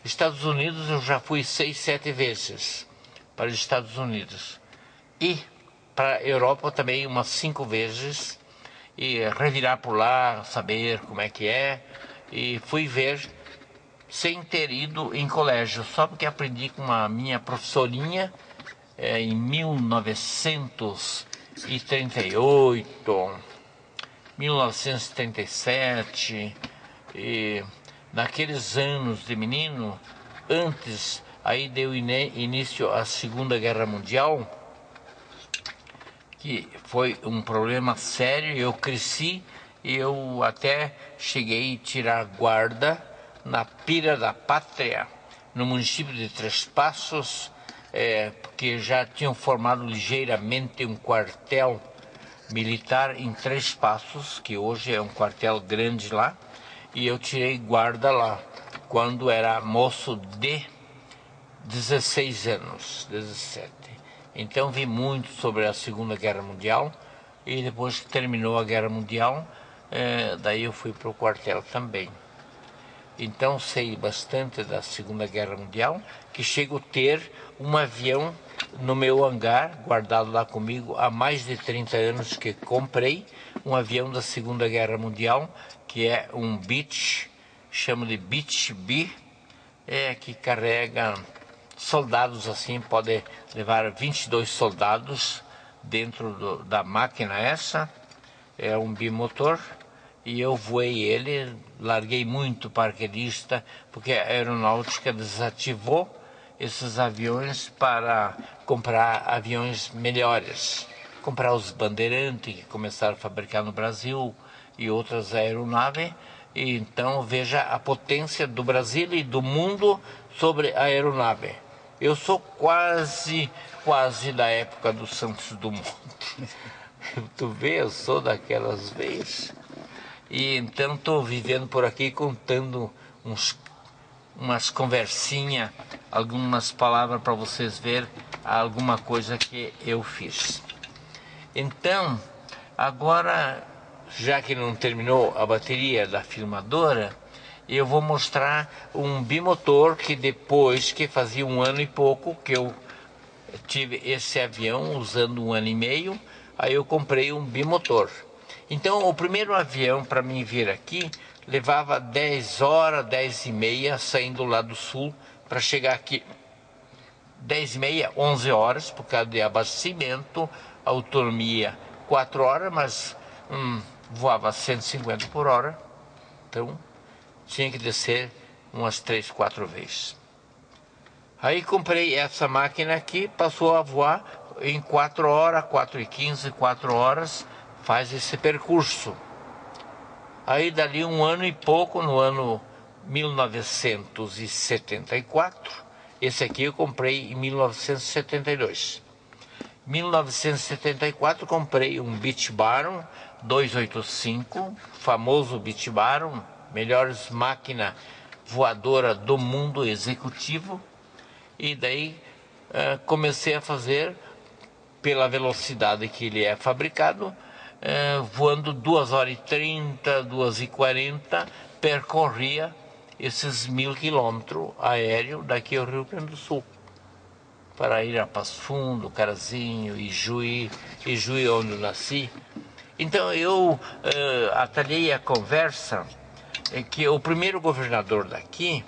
Estados Unidos eu já fui 6, 7 vezes para os Estados Unidos. E para a Europa também umas 5 vezes. E revirar por lá, saber como é que é. E fui ver sem ter ido em colégio, só porque aprendi com uma minha professorinha em 1938, 1937, e naqueles anos de menino, antes aí deu início à Segunda Guerra Mundial, que foi um problema sério. Eu cresci e eu até cheguei a tirar guarda na Pira da Pátria, no município de Três Passos, porque já tinham formado ligeiramente um quartel militar em Três Passos, que hoje é um quartel grande lá, e eu tirei guarda lá, quando era moço de 16 anos, 17. Então vi muito sobre a Segunda Guerra Mundial, e depois que terminou a Guerra Mundial, daí eu fui para o quartel também. Então sei bastante da Segunda Guerra Mundial, que chego a ter um avião no meu hangar, guardado lá comigo há mais de 30 anos que comprei, um avião da Segunda Guerra Mundial, que é um Beech, chama de Beech B, que carrega soldados assim, pode levar 22 soldados dentro da máquina essa, é um bimotor. E eu voei ele, larguei muito paraquedista, porque a aeronáutica desativou esses aviões para comprar aviões melhores. Comprar os Bandeirantes, que começaram a fabricar no Brasil, e outras aeronaves. E então veja a potência do Brasil e do mundo sobre a aeronave. Eu sou quase da época do Santos Dumont. Tu vê, eu sou daquelas vezes. E então estou vivendo por aqui contando umas conversinhas, algumas palavras para vocês verem alguma coisa que eu fiz. Então, agora, já que não terminou a bateria da filmadora, eu vou mostrar um bimotor que depois que fazia 1 ano e pouco que eu tive esse avião, usando 1 ano e meio, aí eu comprei um bimotor. Então, o primeiro avião para mim vir aqui levava 10 horas, 10 e meia, saindo lá do sul, para chegar aqui 10 e meia, 11 horas, por causa de abastecimento, autonomia 4 horas, mas voava 150 por hora, então tinha que descer umas 3, 4 vezes. Aí comprei essa máquina aqui, passou a voar em 4 horas, 4 e 15, 4 horas, faz esse percurso. Aí dali 1 ano e pouco, no ano 1974, esse aqui eu comprei em 1972. 1974 comprei um Beech Baron 285, famoso Beech Baron, melhores máquina voadora do mundo executivo. E daí comecei a fazer, pela velocidade que ele é fabricado, voando 2 horas e 30, 2 e 40, percorria esses 1000 quilômetros aéreo daqui ao Rio Grande do Sul, para ir a Passo Fundo, Carazinho, Ijuí onde eu nasci. Então eu atalhei a conversa, que o primeiro governador daqui,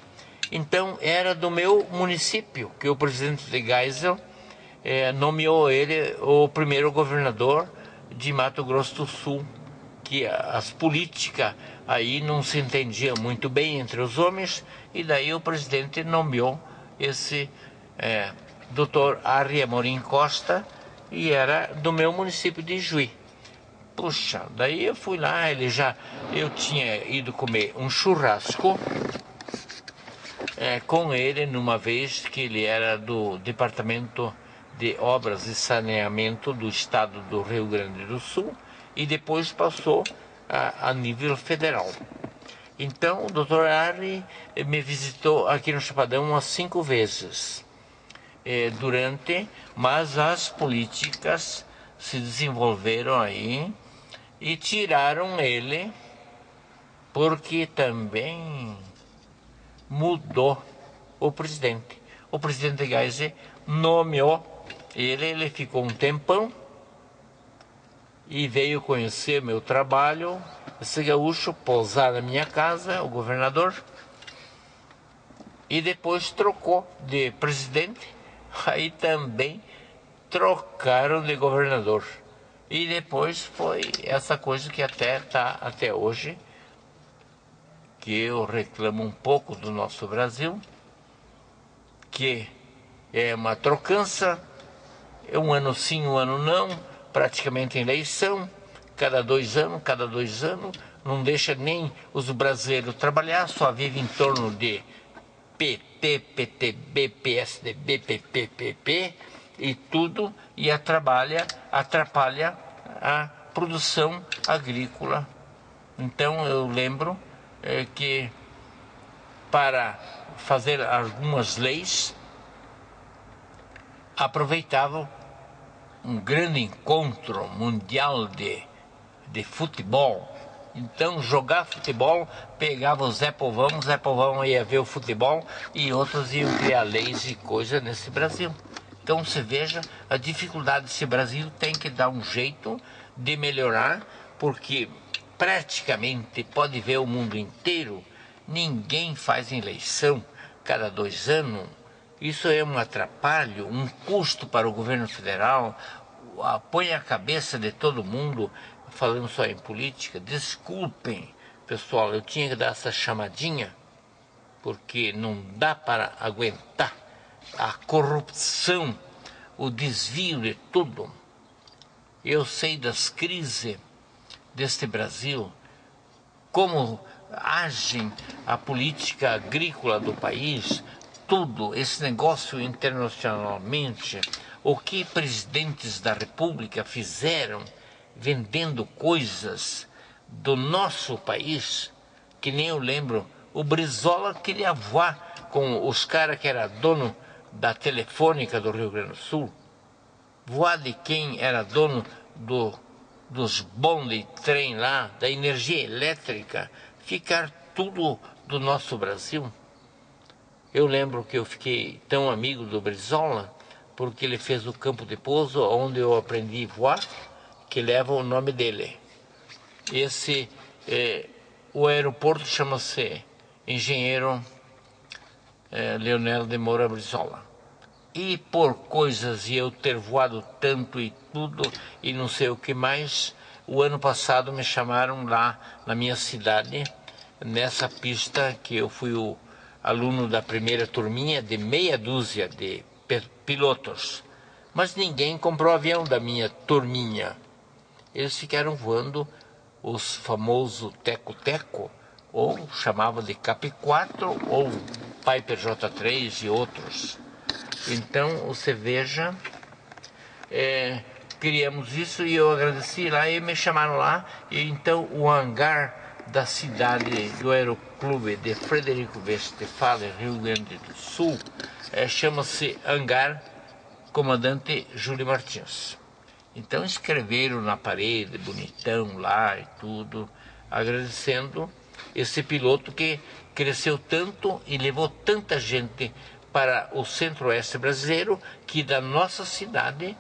então era do meu município, que o presidente de Geisel nomeou ele o primeiro governador de Mato Grosso do Sul, que as políticas aí não se entendiam muito bem entre os homens, e daí o presidente nomeou esse Dr. Arri Amorim Costa, e era do meu município de Ijuí. Puxa, daí eu fui lá, eu tinha ido comer um churrasco com ele numa vez que ele era do Departamento de Obras e Saneamento do Estado do Rio Grande do Sul, e depois passou a nível federal. Então o Dr. Arri me visitou aqui no Chapadão umas 5 vezes, mas as políticas se desenvolveram aí e tiraram ele, porque também mudou o presidente. O presidente Geisel nomeou ele ficou um tempão e veio conhecer meu trabalho. Esse gaúcho pousar na minha casa, o governador, e depois trocou de presidente, aí também trocaram de governador. E depois foi essa coisa que até hoje, que eu reclamo um pouco do nosso Brasil, que é uma trocança, é um ano sim, um ano não, praticamente eleição, cada 2 anos, não deixa nem os brasileiros trabalhar, só vive em torno de PT, PTB, PSDB, PPPP e tudo, e atrapalha a produção agrícola. Então eu lembro que para fazer algumas leis aproveitavam um grande encontro mundial de futebol. Então jogar futebol, pegava o Zé Povão ia ver o futebol e outros iam criar leis e coisas nesse Brasil. Então você veja a dificuldade desse Brasil, tem que dar um jeito de melhorar, porque praticamente pode ver o mundo inteiro, ninguém faz eleição cada 2 anos. Isso é um atrapalho, um custo para o governo federal, põe a cabeça de todo mundo, falando só em política. Desculpem, pessoal, eu tinha que dar essa chamadinha, porque não dá para aguentar a corrupção, o desvio de tudo. Eu sei das crises deste Brasil, como agem a política agrícola do país, tudo, esse negócio internacionalmente, o que presidentes da República fizeram vendendo coisas do nosso país, que nem eu lembro, o Brizola queria voar com os caras que era dono da Telefônica do Rio Grande do Sul, voar de quem era dono dos bondes de trem lá, da energia elétrica, ficar tudo do nosso Brasil. Eu lembro que eu fiquei tão amigo do Brizola, porque ele fez o campo de pouso, onde eu aprendi a voar, que leva o nome dele. O aeroporto chama-se Engenheiro Leonel de Moura Brizola. E por coisas de eu ter voado tanto e tudo, e não sei o que mais, o ano passado me chamaram lá na minha cidade, nessa pista que eu fui o aluno da primeira turminha de meia dúzia de pilotos. Mas ninguém comprou avião da minha turminha. Eles ficaram voando os famosos teco-teco, ou chamavam de Cap-4, ou Piper J3 e outros. Então, você veja, criamos isso e eu agradeci lá e me chamaram lá. E então o hangar da cidade do Aeroclube de Frederico Westphalen, Rio Grande do Sul, chama-se Hangar Comandante Júlio Martins. Então escreveram na parede, bonitão lá e tudo, agradecendo esse piloto que cresceu tanto e levou tanta gente para o centro-oeste brasileiro, que da nossa cidade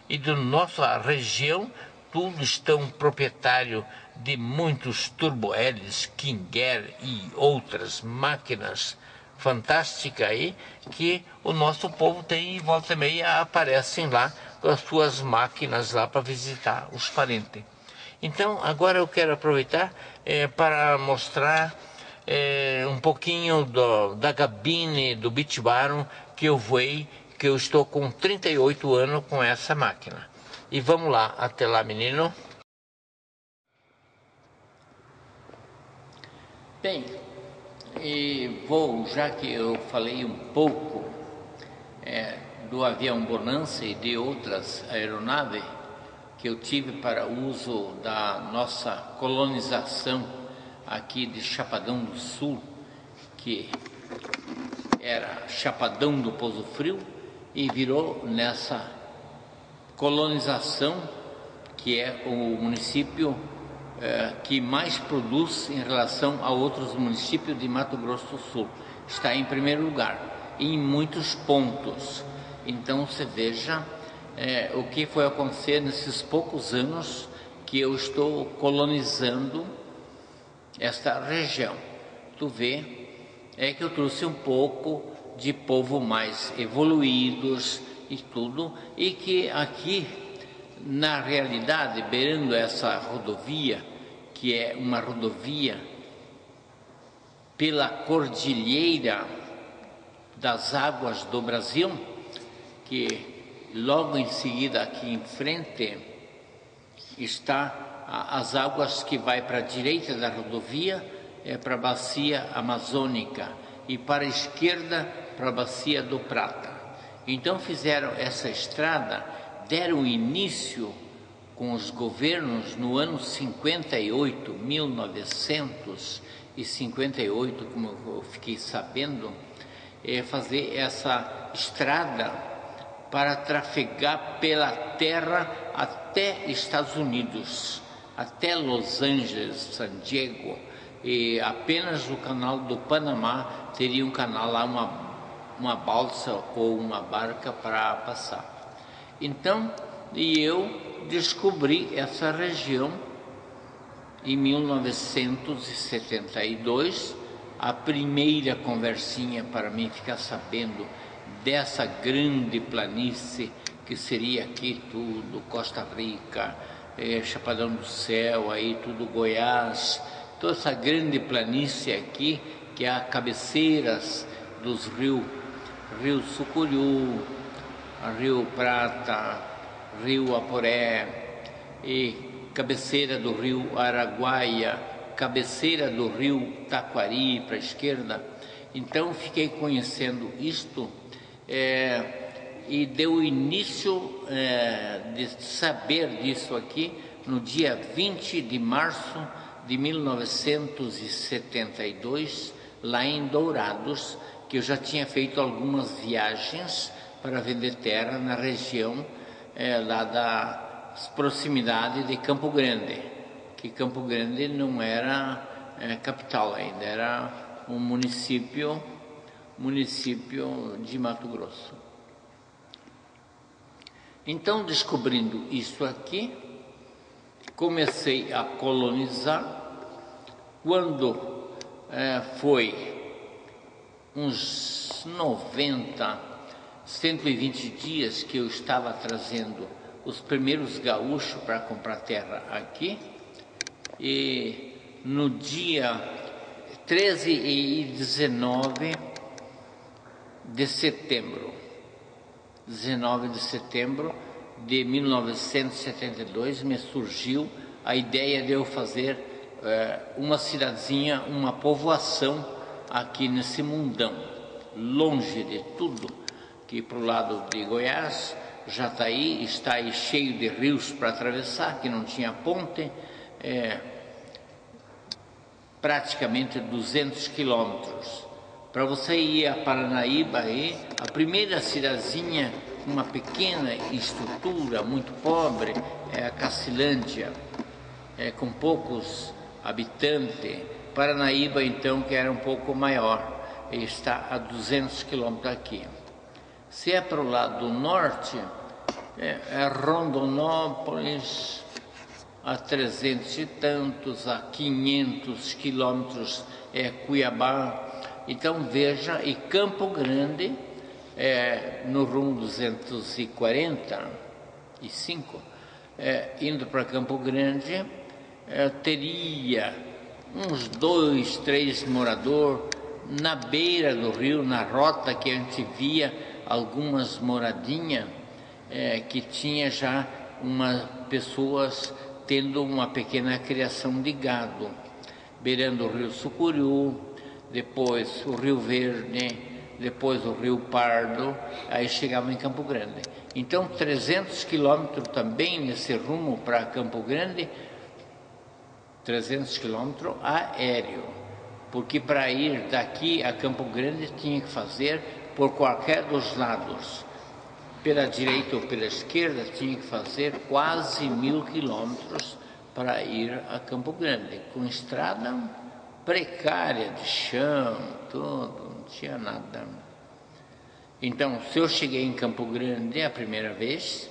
e da nossa região, tudo estão proprietário de muitos turbo-hélices, King Air e outras máquinas fantásticas aí, que o nosso povo tem e volta e meia aparecem lá com as suas máquinas lá para visitar os parentes. Então agora eu quero aproveitar para mostrar um pouquinho da cabine do Beech Baron que eu voei, que eu estou com 38 anos com essa máquina. E vamos lá, até lá, menino. Bem, já que eu falei um pouco do avião Bonança e de outras aeronaves que eu tive para uso da nossa colonização aqui de Chapadão do Sul, que era Chapadão do Pouso Frio, e virou nessa colonização que é o município que mais produz em relação a outros municípios de Mato Grosso do Sul. Está em primeiro lugar, em muitos pontos. Então você veja o que foi acontecer nesses poucos anos que eu estou colonizando esta região. Tu vê, que eu trouxe um pouco de povo mais evoluídos e tudo, e que aqui, na realidade, beirando essa rodovia, que é uma rodovia pela Cordilheira das Águas do Brasil, que logo em seguida aqui em frente está as águas que vai para a direita da rodovia, para a bacia amazônica, e para a esquerda para a bacia do Prata. Então fizeram essa estrada, deram início com os governos no ano 58, 1958, como eu fiquei sabendo, fazer essa estrada para trafegar pela terra até Estados Unidos, até Los Angeles, San Diego, e apenas o canal do Panamá teria um canal lá, uma balsa ou uma barca para passar. Então, eu descobri essa região em 1972, a primeira conversinha para mim ficar sabendo dessa grande planície que seria aqui tudo, Costa Rica, Chapadão do Céu, aí tudo Goiás, toda essa grande planície aqui, que é a cabeceiras dos rios, Rio Sucuriú, Rio Prata, Rio Aporé, e cabeceira do Rio Araguaia, cabeceira do Rio Taquari para a esquerda. Então fiquei conhecendo isto e deu início de saber disso aqui no dia 20 de março de 1972, lá em Dourados, que eu já tinha feito algumas viagens para vender terra na região lá das proximidades de Campo Grande, que Campo Grande não era capital ainda, era um município de Mato Grosso. Então, descobrindo isso aqui, comecei a colonizar. Quando foi uns 120 dias que eu estava trazendo os primeiros gaúchos para comprar terra aqui, e no dia 13 e 19 de setembro, 19 de setembro de 1972, me surgiu a ideia de eu fazer uma cidadezinha, uma povoação aqui nesse mundão, longe de tudo, que para o lado de Goiás, Jataí está aí cheio de rios para atravessar, que não tinha ponte, praticamente 200 quilômetros. Para você ir a Paranaíba, aí, a primeira cidadezinha, uma pequena estrutura, muito pobre, é a Cacilândia, com poucos habitantes. Paranaíba, então, que era um pouco maior, está a 200 quilômetros daqui. Se é para o lado do norte, é Rondonópolis, a 300 e tantos, a 500 quilômetros é Cuiabá. Então veja, e Campo Grande, no rumo 245, indo para Campo Grande, teria uns 2, 3 moradores na beira do rio, na rota que a gente via algumas moradinhas que tinha já pessoas tendo uma pequena criação de gado, beirando o rio Sucuriú, depois o Rio Verde, depois o Rio Pardo, aí chegava em Campo Grande. Então 300 quilômetros também nesse rumo para Campo Grande, 300 quilômetros aéreo, porque para ir daqui a Campo Grande tinha que fazer por qualquer dos lados, pela direita ou pela esquerda, tinha que fazer quase 1000 quilômetros para ir a Campo Grande, com estrada precária de chão, tudo, não tinha nada. Então, se eu cheguei em Campo Grande a primeira vez,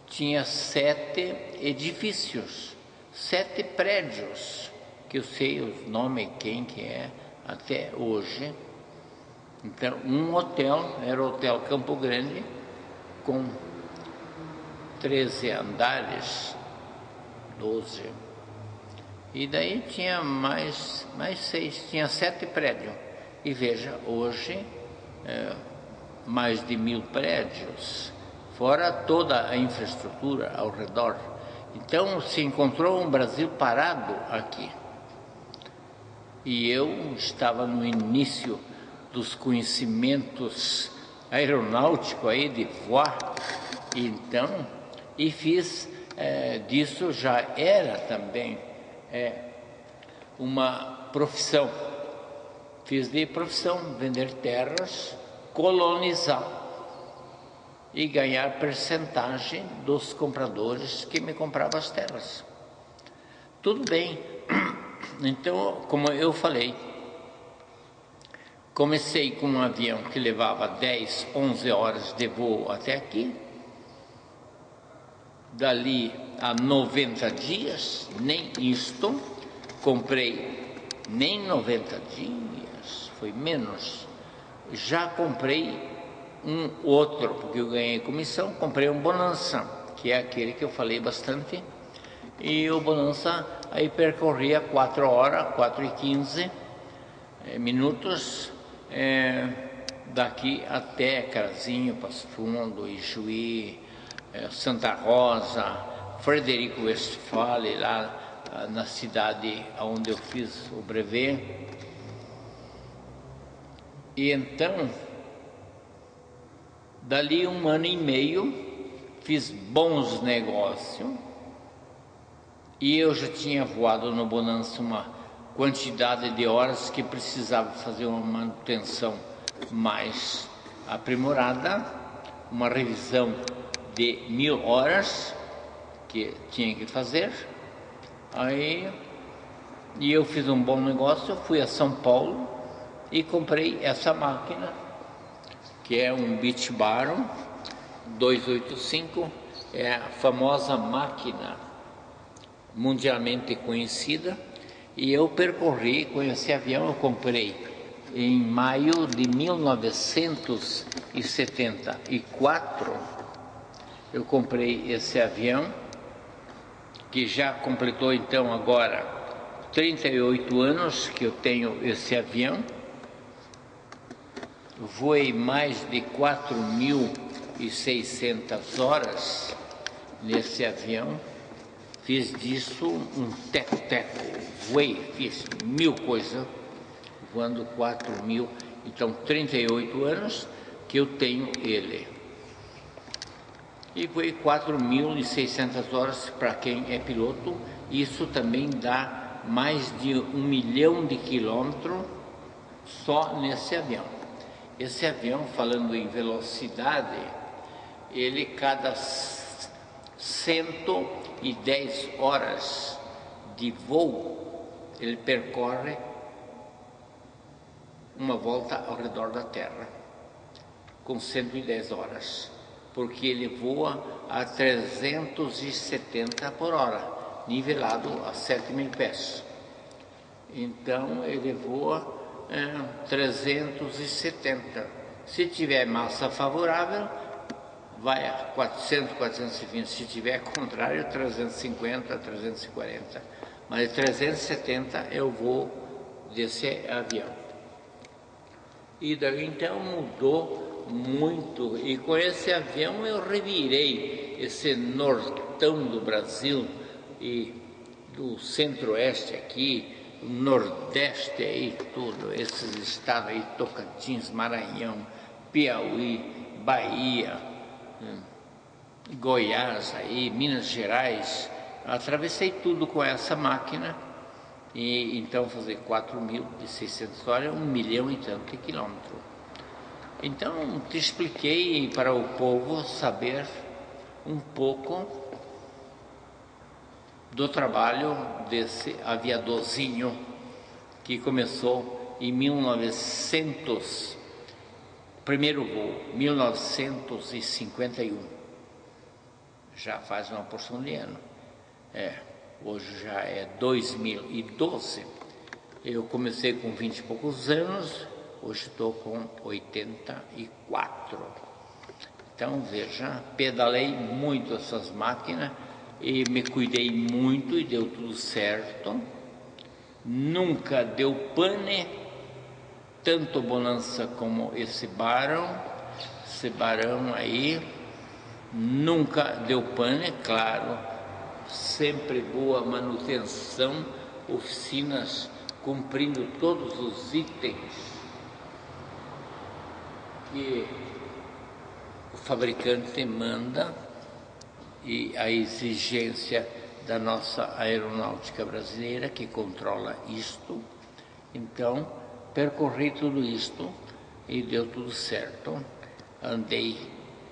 tinha 7 edifícios, 7 prédios, que eu sei os nomes, quem que é, até hoje. Então, um hotel, era o Hotel Campo Grande, com 13 andares, 12. E daí tinha mais 6, tinha 7 prédios. E veja, hoje, mais de 1000 prédios, fora toda a infraestrutura ao redor. Então, se encontrou um Brasil parado aqui. E eu estava no início dos conhecimentos aeronáuticos aí de voar, então, e fiz disso, já era também uma profissão. Fiz de profissão vender terras, colonizar e ganhar percentagem dos compradores que me compravam as terras. Tudo bem. Então, como eu falei, comecei com um avião que levava 10, 11 horas de voo até aqui. Dali a 90 dias, nem isto, comprei nem 90 dias, foi menos. Já comprei um outro, porque eu ganhei comissão, comprei um Bonança, que é aquele que eu falei bastante. E o Bonança aí percorria 4 horas, 4h15 minutos, daqui até Carazinho, Passo Fundo, Ijuí, Santa Rosa, Frederico Westphalen, lá na cidade onde eu fiz o brevet. E então, dali 1 ano e meio, fiz bons negócios, e eu já tinha voado no Bonança uma quantidade de horas que precisava fazer uma manutenção mais aprimorada, uma revisão de 1000 horas que tinha que fazer. Aí, e eu fiz um bom negócio, fui a São Paulo e comprei essa máquina, que é um Beech Baron 285, é a famosa máquina mundialmente conhecida. E eu percorri com esse avião, eu comprei em maio de 1974, eu comprei esse avião, que já completou então agora 38 anos que eu tenho esse avião. Voei mais de 4.600 horas nesse avião. Fiz disso um teco-teco, voei, fiz 1000 coisas, voando 4.000, então 38 anos que eu tenho ele. E voei 4.600 horas para quem é piloto, isso também dá mais de 1 milhão de quilômetros só nesse avião. Esse avião, falando em velocidade, ele cada 110 horas de voo, ele percorre uma volta ao redor da Terra, com 110 horas, porque ele voa a 370 por hora, nivelado a 7.000 pés. Então ele voa 370. Se tiver massa favorável, vai a 400, 420. Se tiver contrário, 350, 340. Mas 370 eu vou desse avião. E daí então mudou muito. E com esse avião eu revirei esse nortão do Brasil e do centro-oeste aqui, o nordeste aí, tudo, esses estados aí, Tocantins, Maranhão, Piauí, Bahia, Goiás aí, Minas Gerais. Atravessei tudo com essa máquina. E então fazer 4.600 horas, 1 milhão e tanto de quilômetros. Então, te expliquei para o povo saber um pouco do trabalho desse aviadorzinho que começou em 1900, primeiro voo, 1951. Já faz uma porção de ano. Hoje já é 2012. Eu comecei com 20 e poucos anos, hoje estou com 84. Então, veja, pedalei muito essas máquinas e me cuidei muito e deu tudo certo. Nunca deu pane, tanto bonança como esse barão aí, nunca deu pane, claro, sempre boa manutenção, oficinas cumprindo todos os itens que o fabricante manda e a exigência da nossa aeronáutica brasileira que controla isto. Então, percorri tudo isto e deu tudo certo. Andei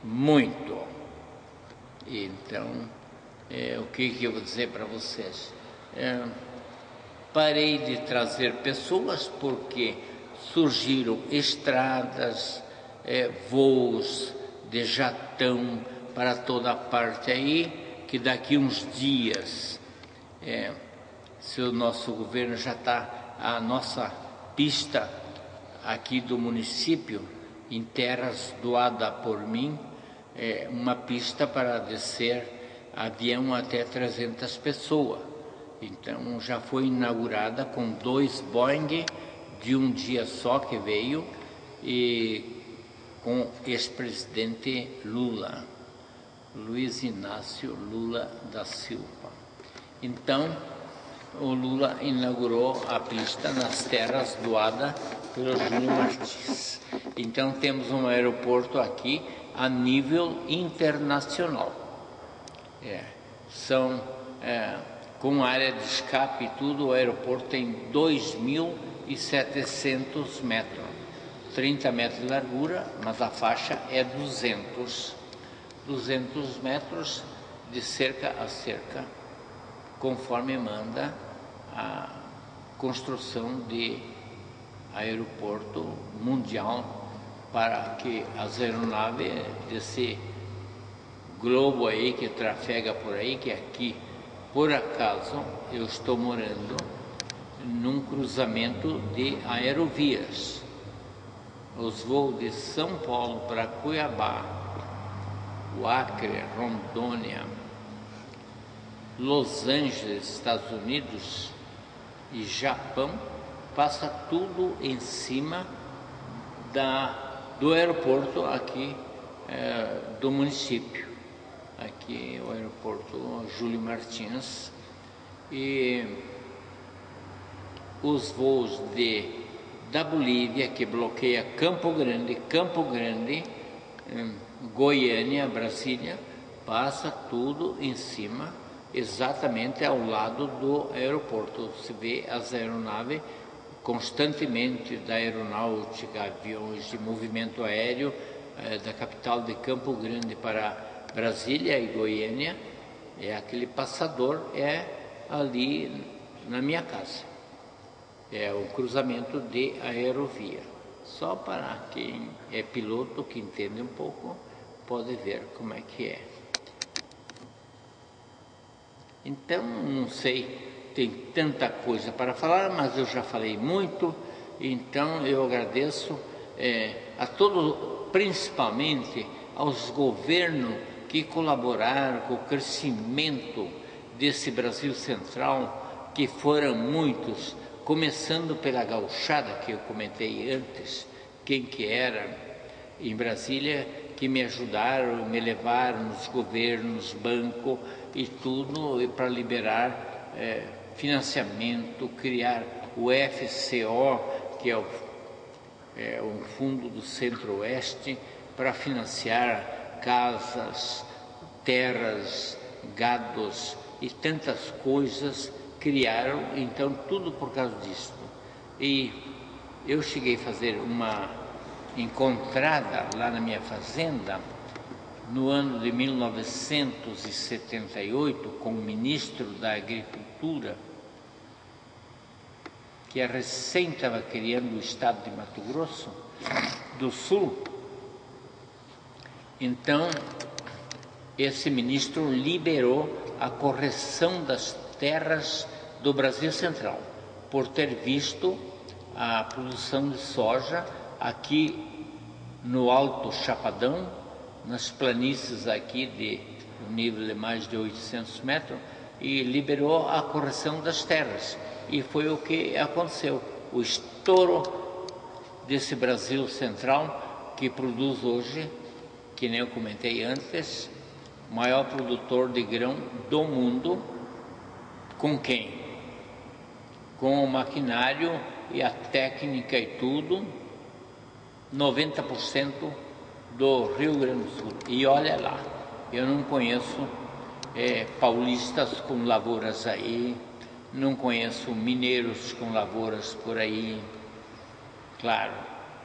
muito. Então, o que eu vou dizer para vocês? Parei de trazer pessoas porque surgiram estradas, voos de jatão para toda parte aí, que daqui uns dias, se o nosso governo já está, a nossa pista aqui do município, em terras doada por mim, uma pista para descer avião até 300 pessoas. Então já foi inaugurada com 2 Boeing de um dia só que veio e com o ex-presidente Lula, Luiz Inácio Lula da Silva. Então, o Lula inaugurou a pista nas terras doadas pelo Júlio Martins. Então, temos um aeroporto aqui a nível internacional. Com área de escape e tudo, o aeroporto tem 2.700 metros, 30 metros de largura, mas a faixa é 200 metros de cerca a cerca, conforme manda a construção de aeroporto mundial, para que as aeronaves desse globo aí que trafega por aí, que aqui, por acaso, eu estou morando num cruzamento de aerovias. Os voos de São Paulo para Cuiabá, o Acre, Rondônia, Los Angeles, Estados Unidos e Japão, passa tudo em cima do aeroporto aqui do município. Aqui o aeroporto Júlio Martins. E os voos da Bolívia, que bloqueia Campo Grande, Goiânia, Brasília, passa tudo em cima, exatamente ao lado do aeroporto. Se vê as aeronaves constantemente da aeronáutica, aviões de movimento aéreo da capital de Campo Grande para Brasília e Goiânia, aquele passador ali na minha casa. É o cruzamento de aerovia. Só para quem é piloto, que entende um pouco, pode ver como é que é. Então, não sei, tem tanta coisa para falar, mas eu já falei muito, então eu agradeço a todos, principalmente aos governos que colaboraram com o crescimento desse Brasil Central, que foram muitos, começando pela gauchada que eu comentei antes, quem que era em Brasília, que me ajudaram, me levaram nos governos, banco e tudo, para liberar financiamento, criar o FCO, que é o Fundo do Centro-Oeste, para financiar casas, terras, gados e tantas coisas criaram, então tudo por causa disso. E eu cheguei a fazer uma encontrada lá na minha fazenda no ano de 1978 com o ministro da Agricultura, que recém estava criando o estado de Mato Grosso do Sul. Então, esse ministro liberou a correção das terras do Brasil Central, por ter visto a produção de soja aqui no Alto Chapadão, nas planícies aqui de um nível de mais de 800 metros, e liberou a correção das terras. E foi o que aconteceu. O estouro desse Brasil Central, que produz hoje, que nem eu comentei antes, o maior produtor de grão do mundo, com quem? Com o maquinário e a técnica e tudo, 90% do Rio Grande do Sul. E olha lá, eu não conheço paulistas com lavouras aí, não conheço mineiros com lavouras por aí. Claro,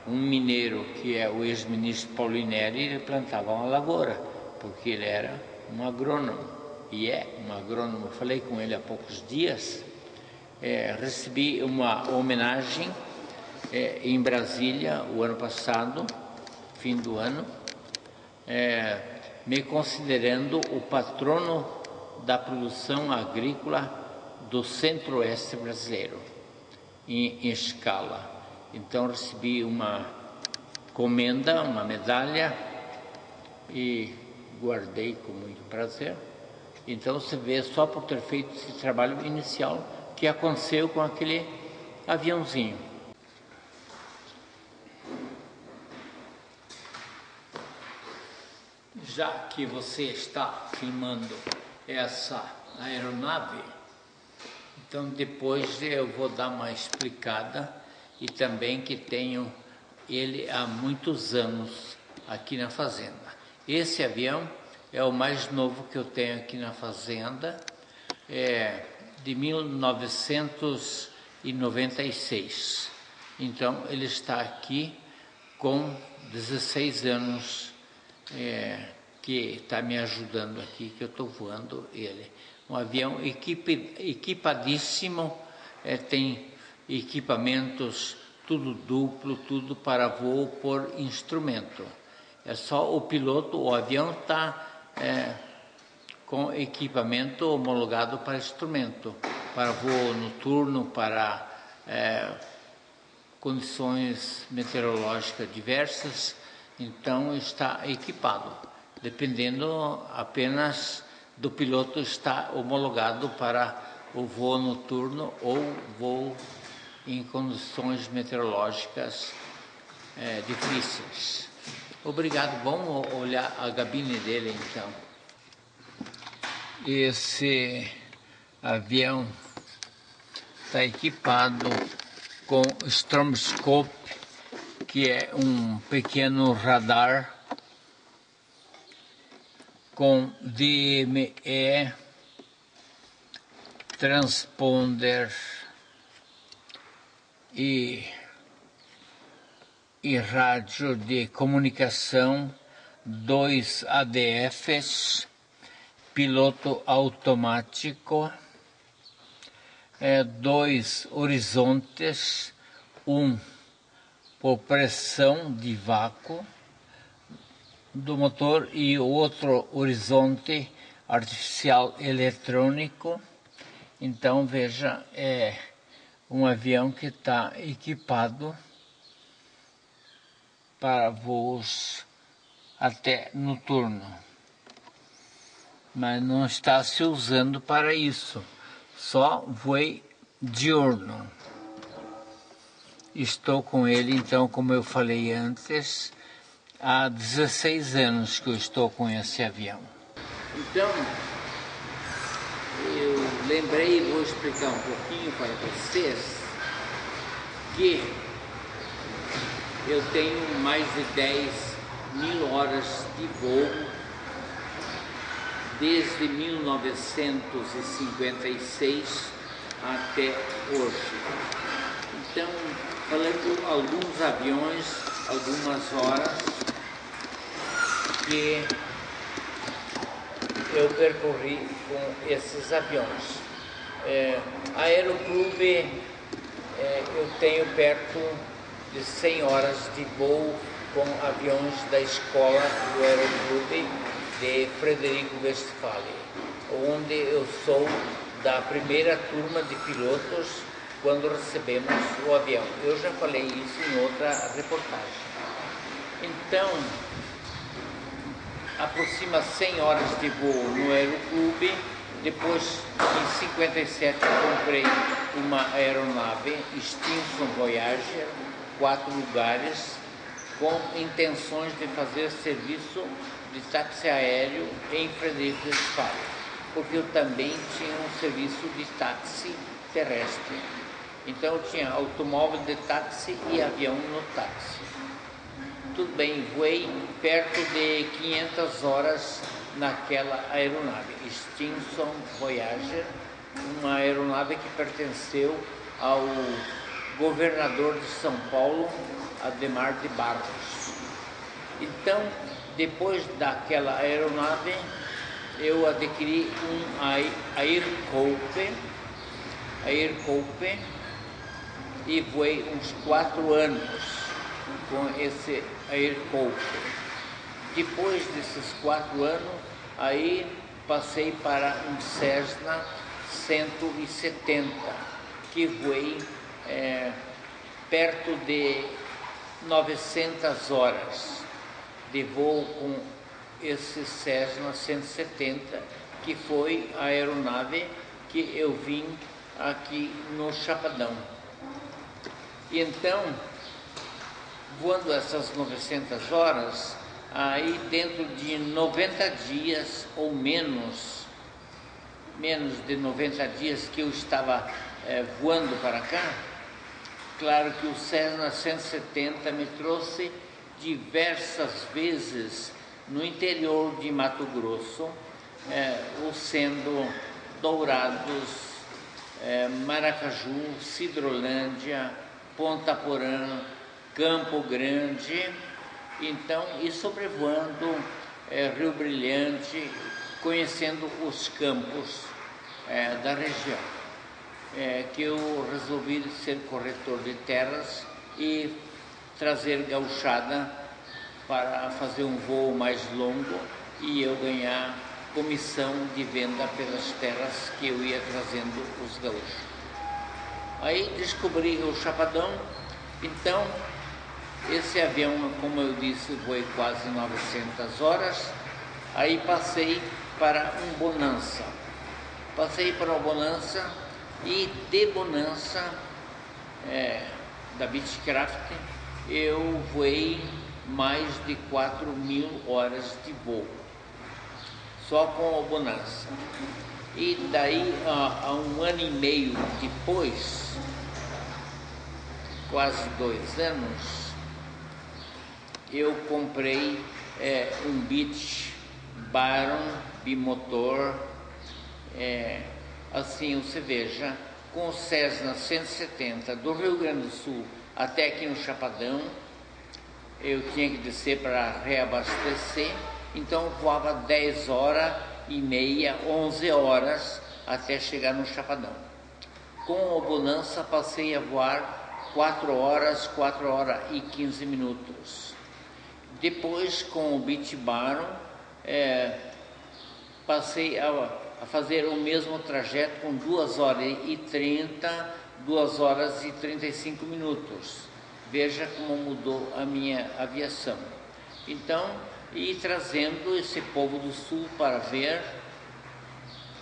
um mineiro que é o ex-ministro Paulinelli, ele plantava uma lavoura, porque ele era um agrônomo, e é um agrônomo. Eu falei com ele há poucos dias, recebi uma homenagem em Brasília o ano passado, fim do ano, me considerando o patrono da produção agrícola do centro-oeste brasileiro, em escala. Então recebi uma comenda, uma medalha, e guardei com muito prazer. Então você vê, só por ter feito esse trabalho inicial, que aconteceu com aquele aviãozinho. Já que você está filmando essa aeronave, então depois eu vou dar uma explicada, e também que tenho ele há muitos anos aqui na fazenda. Esse avião é o mais novo que eu tenho aqui na fazenda, de 1996. Então ele está aqui com 16 anos, que está me ajudando aqui, que eu estou voando ele. Um avião equipadíssimo, tem equipamentos tudo duplo, tudo para voo por instrumento. É só o piloto, o avião está com equipamento homologado para instrumento, para voo noturno, para condições meteorológicas diversas. Então está equipado, dependendo apenas do piloto estar homologado para o voo noturno ou voo em condições meteorológicas difíceis. Obrigado, vamos olhar a cabine dele então. Esse avião está equipado com Stroboscope, que é um pequeno radar com DME, transponder e rádio de comunicação, 2 ADFs, piloto automático, 2 horizontes, um por pressão de vácuo do motor e outro horizonte artificial eletrônico. Então veja, é um avião que está equipado para voos até noturno, mas não está se usando para isso, só voo diurno. Estou com ele, então, como eu falei antes, há 16 anos que eu estou com esse avião. Então, eu lembrei e vou explicar um pouquinho para vocês que eu tenho mais de 10.000 horas de voo desde 1956 até hoje. Então, falando alguns aviões, algumas horas que eu percorri com esses aviões. Aeroclube, eu tenho perto de 100 horas de voo com aviões da escola do Aeroclube de Frederico Westphalen, onde eu sou da primeira turma de pilotos quando recebemos o avião. Eu já falei isso em outra reportagem. Então, aproxima 100 horas de voo no Aeroclube. Depois, em 57, eu comprei uma aeronave Stinson Voyager, 4 lugares, com intenções de fazer serviço de táxi aéreo em Frederico Westphalen, porque eu também tinha um serviço de táxi terrestre. Então eu tinha automóvel de táxi e avião no táxi. Tudo bem, voei perto de 500 horas naquela aeronave, Stinson Voyager, uma aeronave que pertenceu ao governador de São Paulo, Adhemar de Barros. Então, depois daquela aeronave, eu adquiri um Aircope e voei uns 4 anos com esse Aircope. Depois desses 4 anos, aí passei para um Cessna 170, que voei perto de 900 horas de voo com esse Cessna 170, que foi a aeronave que eu vim aqui no Chapadão. E então, voando essas 900 horas, aí dentro de 90 dias ou menos de 90 dias que eu estava voando para cá, claro que o Cessna 170 me trouxe diversas vezes no interior de Mato Grosso, sendo Dourados, Maracaju, Sidrolândia, Ponta Porã, Campo Grande, então, e sobrevoando Rio Brilhante, conhecendo os campos da região, que eu resolvi ser corretor de terras e trazer gauchada para fazer um voo mais longo e eu ganhar comissão de venda pelas terras que eu ia trazendo os gaúchos. Aí descobri o Chapadão. Então, esse avião, como eu disse, voei quase 900 horas, aí passei para um Bonança. Passei para o Bonança e de Bonança, da Beechcraft, eu voei mais de 4.000 horas de voo, só com o Bonança. E daí, há um ano e meio depois, quase 2 anos, eu comprei um Beech Baron bimotor, assim você veja, com o Cessna 170 do Rio Grande do Sul até aqui no Chapadão. Eu tinha que descer para reabastecer, então eu voava 10 horas e meia, 11 horas até chegar no Chapadão. Com o Bonança passei a voar 4 horas e 15 minutos. Depois, com o Beech Baron, passei a fazer o mesmo trajeto com 2 horas e 30, 2 horas e 35 minutos. Veja como mudou a minha aviação. Então, e trazendo esse povo do Sul para ver,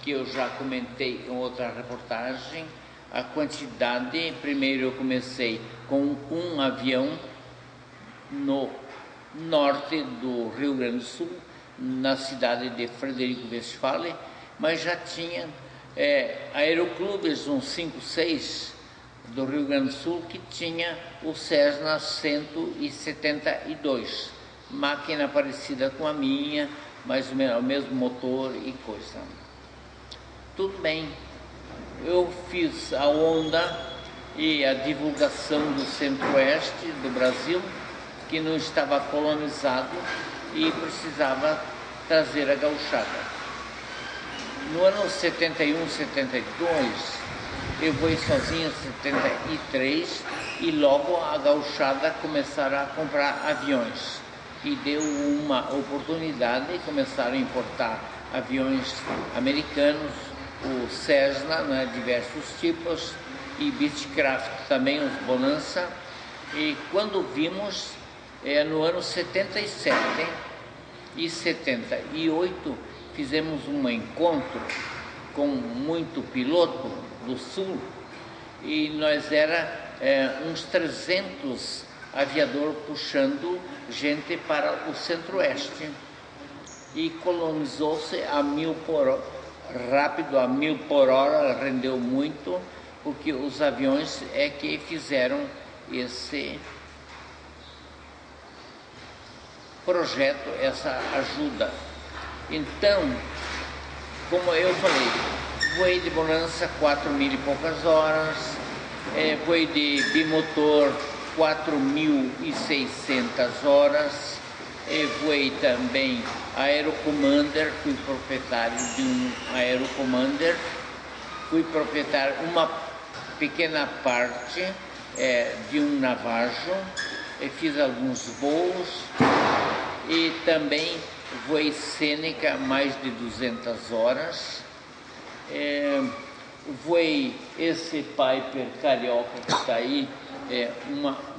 que eu já comentei em outra reportagem, a quantidade. Primeiro eu comecei com um avião no norte do Rio Grande do Sul, na cidade de Frederico Westphalen, mas já tinha aeroclubes, uns 5, 6 do Rio Grande do Sul, que tinha o Cessna 172, máquina parecida com a minha, mais ou menos o mesmo motor e coisa. Tudo bem, eu fiz a onda e a divulgação do centro-oeste do Brasil, que não estava colonizado e precisava trazer a gauchada. No ano 71, 72, eu fui sozinho em 73 e logo a gauchada começaram a comprar aviões. E deu uma oportunidade e começaram a importar aviões americanos, o Cessna, né, diversos tipos, e Beechcraft também, os Bonanza. E quando vimos, no ano 77 e 78, fizemos um encontro com muito piloto do Sul, e nós uns 300 aviador puxando gente para o centro-oeste, e colonizou-se a 1000 por hora, rápido, a 1000 por hora, rendeu muito, porque os aviões é que fizeram esse projeto, essa ajuda. Então, como eu falei, voei de Bonanza 4.000 e poucas horas, voei de bimotor 4.600 horas, voei também Aerocommander, fui proprietário de um Aerocommander, fui proprietário uma pequena parte de um Navajo, fiz alguns voos e também voei Seneca mais de 200 horas, voei esse Piper Carioca que está aí,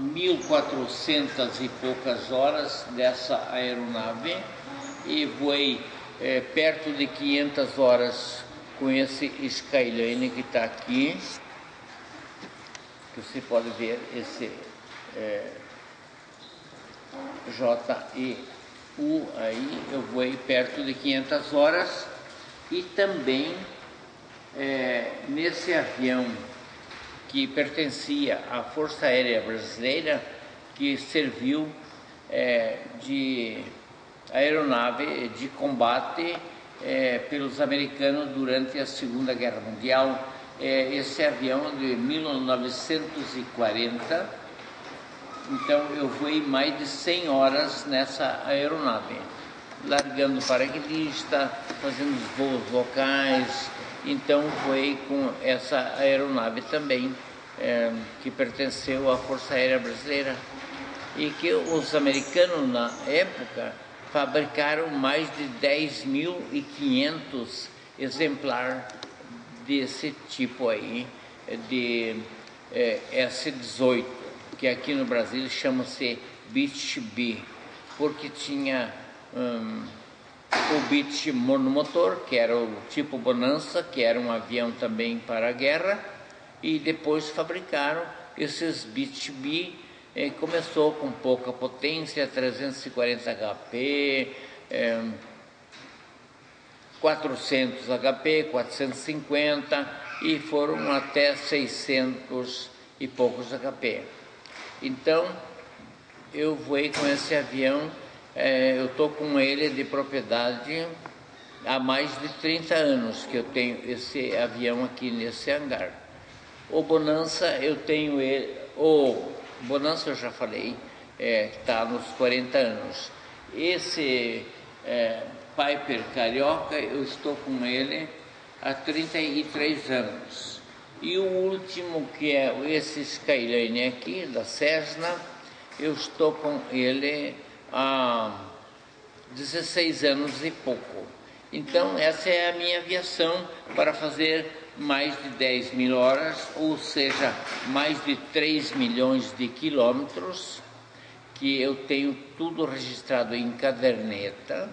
1.400 e poucas horas dessa aeronave, e voei perto de 500 horas com esse Skyline que está aqui, que você pode ver esse JEU aí, eu voei perto de 500 horas, e também nesse avião que pertencia à Força Aérea Brasileira, que serviu de aeronave de combate pelos americanos durante a Segunda Guerra Mundial. Esse avião de 1940, então eu voei mais de 100 horas nessa aeronave, largando paraquedista, fazendo voos locais. Então voei com essa aeronave também, que pertenceu à Força Aérea Brasileira, e que os americanos na época fabricaram mais de 10.500 exemplares desse tipo aí, de S-18, que aqui no Brasil chama-se Beech B, porque tinha o Beech monomotor, que era o tipo Bonanza, que era um avião também para a guerra, e depois fabricaram esses Beech B. Começou com pouca potência, 340 HP, 400 HP, 450, e foram até 600 e poucos HP. Então, eu voei com esse avião, eu estou com ele de propriedade há mais de 30 anos que eu tenho esse avião aqui nesse hangar. O Bonanza, eu tenho ele, o Bonanza eu já falei, está nos 40 anos. Esse Piper Carioca, eu estou com ele há 33 anos. E o último, que é esse Skyline aqui, da Cessna, eu estou com ele há 16 anos e pouco. Então, essa é a minha aviação para fazer mais de 10.000 horas, ou seja, mais de 3 milhões de quilômetros, que eu tenho tudo registrado em caderneta,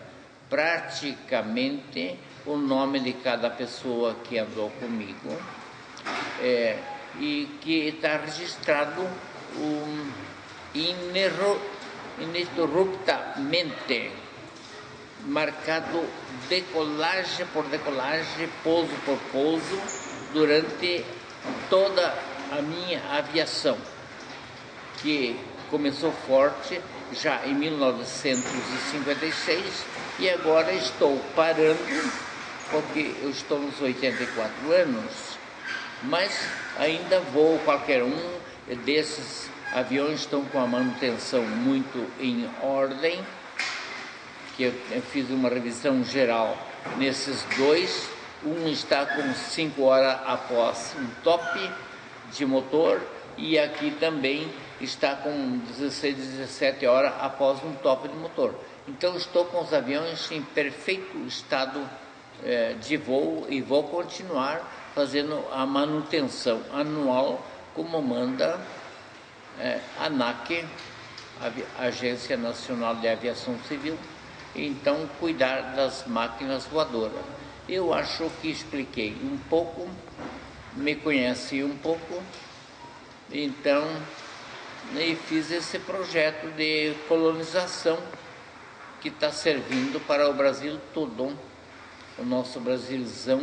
praticamente o nome de cada pessoa que andou comigo, e que está registrado ininterruptamente, marcado decolagem por decolagem, pouso por pouso, durante toda a minha aviação, que começou forte já em 1956, e agora estou parando, porque eu estou nos 84 anos, mas ainda voo qualquer um desses aviões, estão com a manutenção muito em ordem, que eu fiz uma revisão geral nesses dois. Um está com 5 horas após um top de motor, e aqui também está com 16, 17 horas após um top de motor. Então estou com os aviões em perfeito estado de voo, e vou continuar fazendo a manutenção anual como manda a ANAC, a Agência Nacional de Aviação Civil. Então, cuidar das máquinas voadoras. Eu acho que expliquei um pouco, me conheci um pouco, então fiz esse projeto de colonização que está servindo para o Brasil todo. O nosso Brasilzão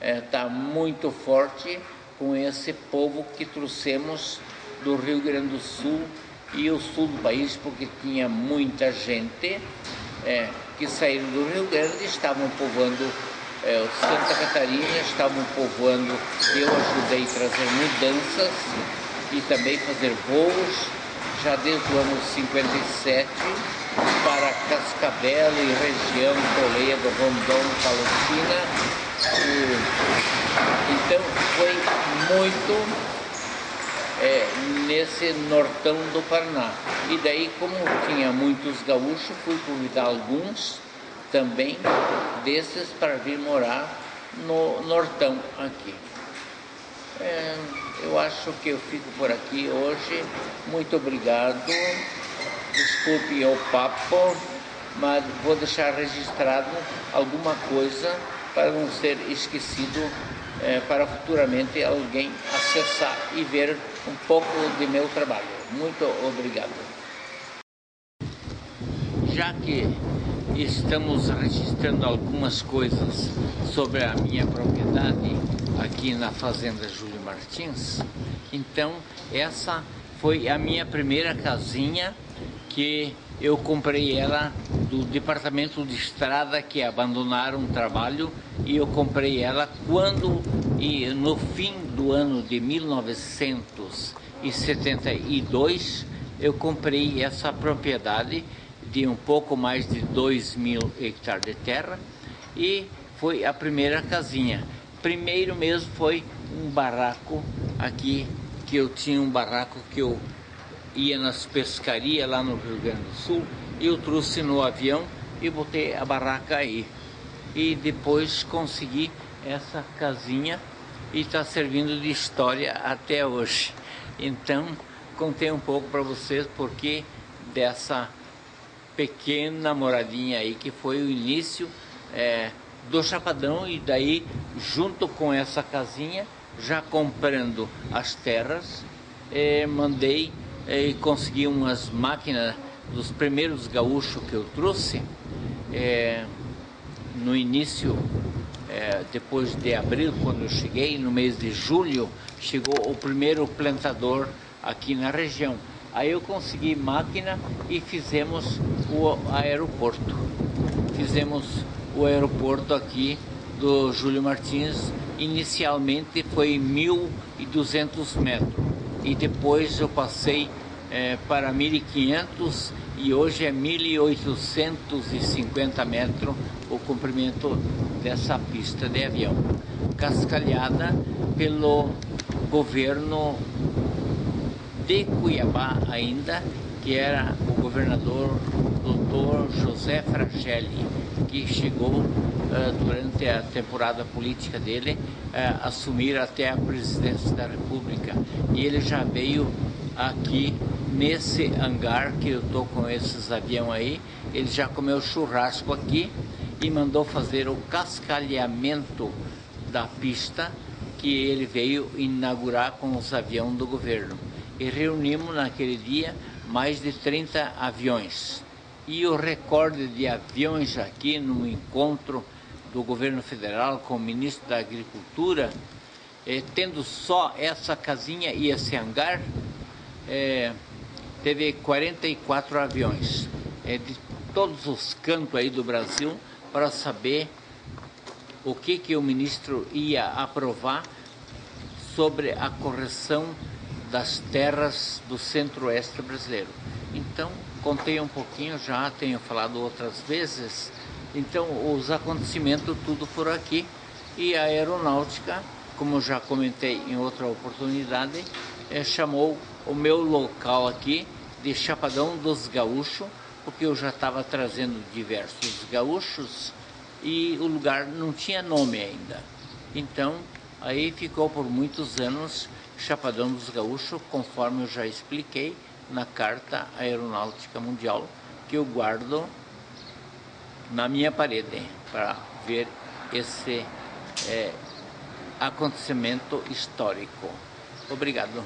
está muito forte com esse povo que trouxemos do Rio Grande do Sul e o sul do país, porque tinha muita gente que saíram do Rio Grande e estavam povoando Santa Catarina, estavam povoando. Eu ajudei a trazer mudanças e também fazer voos, já desde o ano 57, para Cascavel e região, Toledo, Rondon, Palestina. Então foi muito nesse nortão do Paraná. E daí, como tinha muitos gaúchos, fui convidar alguns também desses para vir morar no nortão aqui. Eu acho que eu fico por aqui hoje. Muito obrigado. Desculpe o papo, mas vou deixar registrado alguma coisa para não ser esquecido, para futuramente alguém acessar e ver um pouco de meu trabalho. Muito obrigado. Já que estamos registrando algumas coisas sobre a minha propriedade aqui na Fazenda Júlio Martins, então essa foi a minha primeira casinha, que eu comprei ela do departamento de estrada, que abandonaram o trabalho, e eu comprei ela no fim do ano de 1972, eu comprei essa propriedade de um pouco mais de 2.000 hectares de terra, e foi a primeira casinha. Primeiro mesmo foi um barraco aqui, que eu tinha um barraco que eu ia nas pescarias lá no Rio Grande do Sul, eu trouxe no avião e botei a barraca aí. E depois consegui essa casinha e está servindo de história até hoje. Então, contei um pouco para vocês porque dessa pequena moradinha aí, que foi o início do Chapadão, e daí, junto com essa casinha, já comprando as terras, mandei e consegui umas máquinas dos primeiros gaúchos que eu trouxe no início, depois de abril, quando eu cheguei, no mês de julho, chegou o primeiro plantador aqui na região. Aí eu consegui máquina e fizemos o aeroporto. Fizemos o aeroporto aqui do Júlio Martins. Inicialmente foi 1.200 metros. E depois eu passei para 1.500 e hoje é 1.850 metros o comprimento dessa pista de avião, cascalhada pelo governo de Cuiabá ainda, que era o governador Dr. José Fragelli, que chegou durante a temporada política dele assumir até a presidência da República, e ele já veio aqui nesse hangar que eu tô com esses aviões aí. Ele já comeu churrasco aqui e mandou fazer o cascalhamento da pista, que ele veio inaugurar com os aviões do governo. E reunimos naquele dia mais de 30 aviões. E o recorde de aviões aqui no encontro do governo federal com o ministro da Agricultura, tendo só essa casinha e esse hangar, teve 44 aviões de todos os cantos aí do Brasil, para saber o que o ministro ia aprovar sobre a correção das terras do centro-oeste brasileiro. Então, contei um pouquinho, já tenho falado outras vezes. Então, os acontecimentos tudo foram aqui, e a aeronáutica, como já comentei em outra oportunidade, chamou o meu local aqui de Chapadão dos Gaúchos, porque eu já estava trazendo diversos gaúchos e o lugar não tinha nome ainda. Então, aí ficou por muitos anos Chapadão dos Gaúchos, conforme eu já expliquei na Carta Aeronáutica Mundial, que eu guardo na minha parede para ver esse acontecimento histórico. Obrigado.